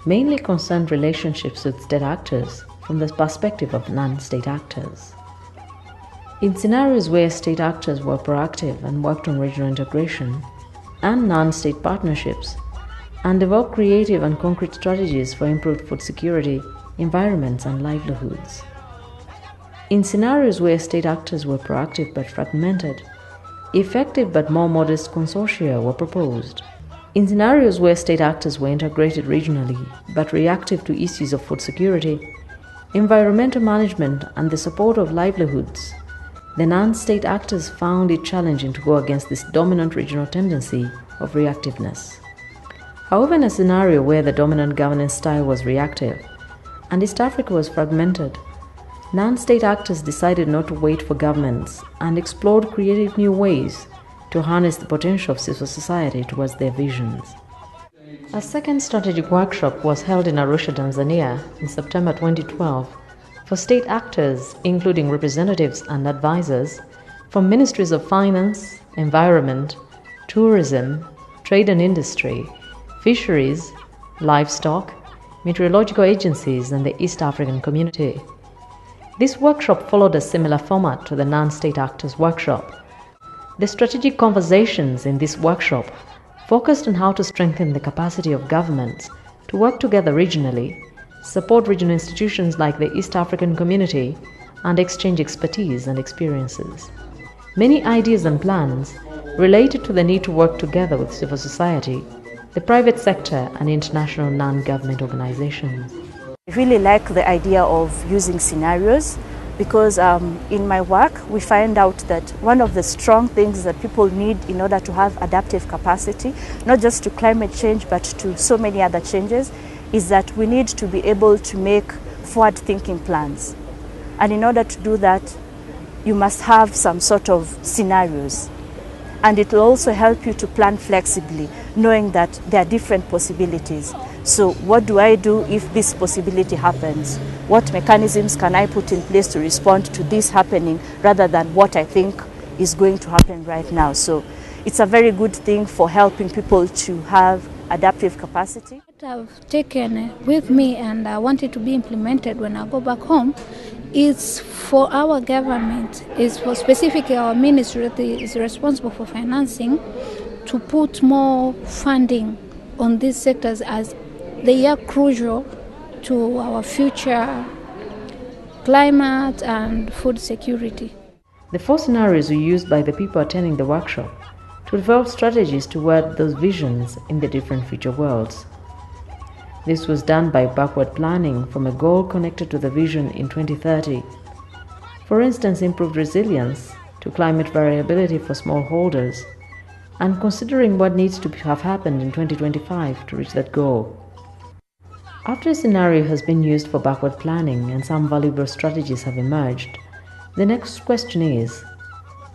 mainly concern relationships with state actors from the perspective of non-state actors. In scenarios where state actors were proactive and worked on regional integration and non-state partnerships and developed creative and concrete strategies for improved food security, environments and livelihoods. In scenarios where state actors were proactive but fragmented, effective but more modest consortia were proposed. In scenarios where state actors were integrated regionally but reactive to issues of food security, environmental management and the support of livelihoods, the non-state actors found it challenging to go against this dominant regional tendency of reactiveness. However, in a scenario where the dominant governance style was reactive and East Africa was fragmented, non-state actors decided not to wait for governments and explored creative new ways to harness the potential of civil society towards their visions. A second strategic workshop was held in Arusha, Tanzania in September 2012 for state actors, including representatives and advisors from ministries of finance, environment, tourism, trade and industry, fisheries, livestock, meteorological agencies, and the East African community. This workshop followed a similar format to the non-state actors workshop. The strategic conversations in this workshop focused on how to strengthen the capacity of governments to work together regionally, support regional institutions like the East African community, and exchange expertise and experiences. Many ideas and plans related to the need to work together with civil society, the private sector, and international non-government organizations. I really like the idea of using scenarios because in my work we find out that one of the strong things that people need in order to have adaptive capacity, not just to climate change but to so many other changes, is that we need to be able to make forward-thinking plans. And in order to do that, you must have some sort of scenarios. And it will also help you to plan flexibly, knowing that there are different possibilities. So what do I do if this possibility happens? What mechanisms can I put in place to respond to this happening rather than what I think is going to happen right now? So it's a very good thing for helping people to have adaptive capacity. What I've taken with me and I want it to be implemented when I go back home is for our government, is for specifically our ministry that is responsible for financing, to put more funding on these sectors as they are crucial to our future climate and food security. The 4 scenarios were used by the people attending the workshop to develop strategies toward those visions in the different future worlds. This was done by backward planning from a goal connected to the vision in 2030. For instance, improved resilience to climate variability for smallholders, and considering what needs to have happened in 2025 to reach that goal. After a scenario has been used for backward planning and some valuable strategies have emerged, the next question is,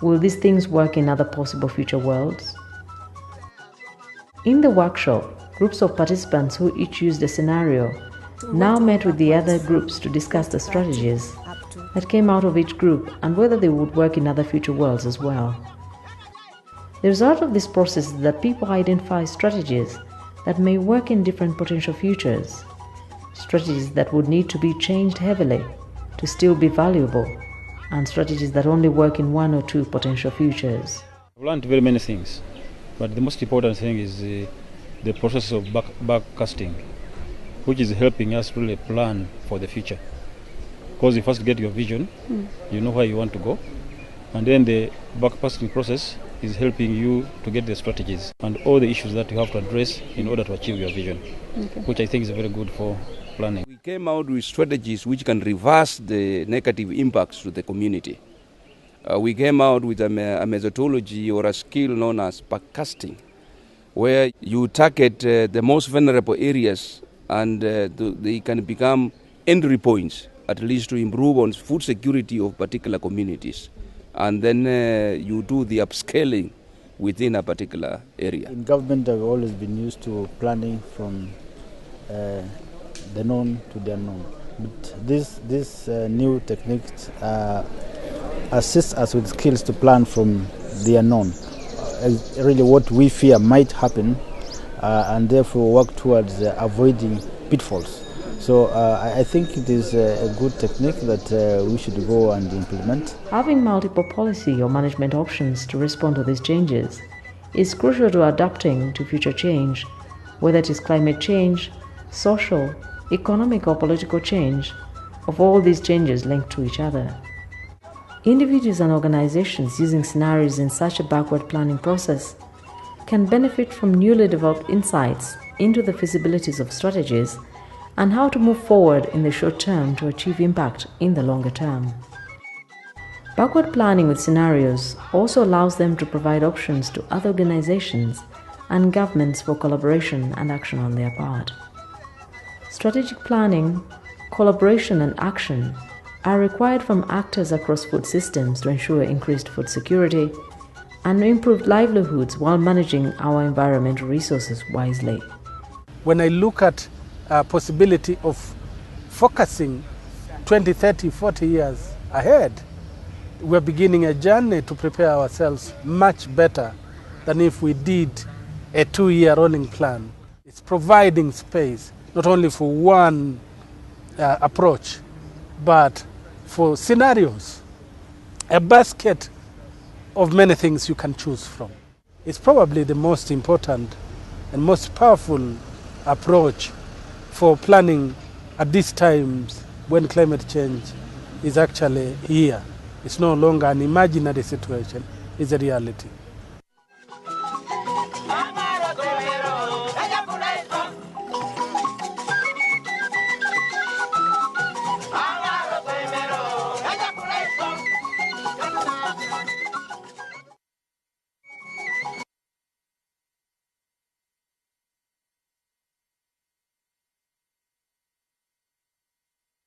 will these things work in other possible future worlds? In the workshop, groups of participants who each used a scenario now met with the other groups to discuss the strategies that came out of each group and whether they would work in other future worlds as well. The result of this process is that people identify strategies that may work in different potential futures, strategies that would need to be changed heavily to still be valuable, and strategies that only work in 1 or 2 potential futures. I've learned very many things, but the most important thing is the process of backcasting, which is helping us really plan for the future. Because you first get your vision, you know where you want to go, and then the backcasting process is helping you to get the strategies and all the issues that you have to address in order to achieve your vision, which I think is very good for planning. We came out with strategies which can reverse the negative impacts to the community. We came out with a methodology or a skill known as backcasting, where you target the most vulnerable areas and they can become entry points, at least to improve on food security of particular communities. And then you do the upscaling within a particular area. In government, I've always been used to planning from the known to the unknown. But this new techniques assist us with skills to plan from the unknown. Really what we fear might happen and therefore work towards avoiding pitfalls. So I think it is a good technique that we should go and implement. Having multiple policy or management options to respond to these changes is crucial to adapting to future change, whether it is climate change, social, economic or political change, of all these changes linked to each other. Individuals and organizations using scenarios in such a backward planning process can benefit from newly developed insights into the feasibilities of strategies and how to move forward in the short term to achieve impact in the longer term. Backward planning with scenarios also allows them to provide options to other organizations and governments for collaboration and action on their part. Strategic planning, collaboration and action are required from actors across food systems to ensure increased food security and improved livelihoods while managing our environmental resources wisely. When I look at a possibility of focusing 20, 30, 40 years ahead, we're beginning a journey to prepare ourselves much better than if we did a 2-year rolling plan. It's providing space not only for one approach, but for scenarios, a basket of many things you can choose from. It's probably the most important and most powerful approach for planning at these times when climate change is actually here. It's no longer an imaginary situation, it's a reality.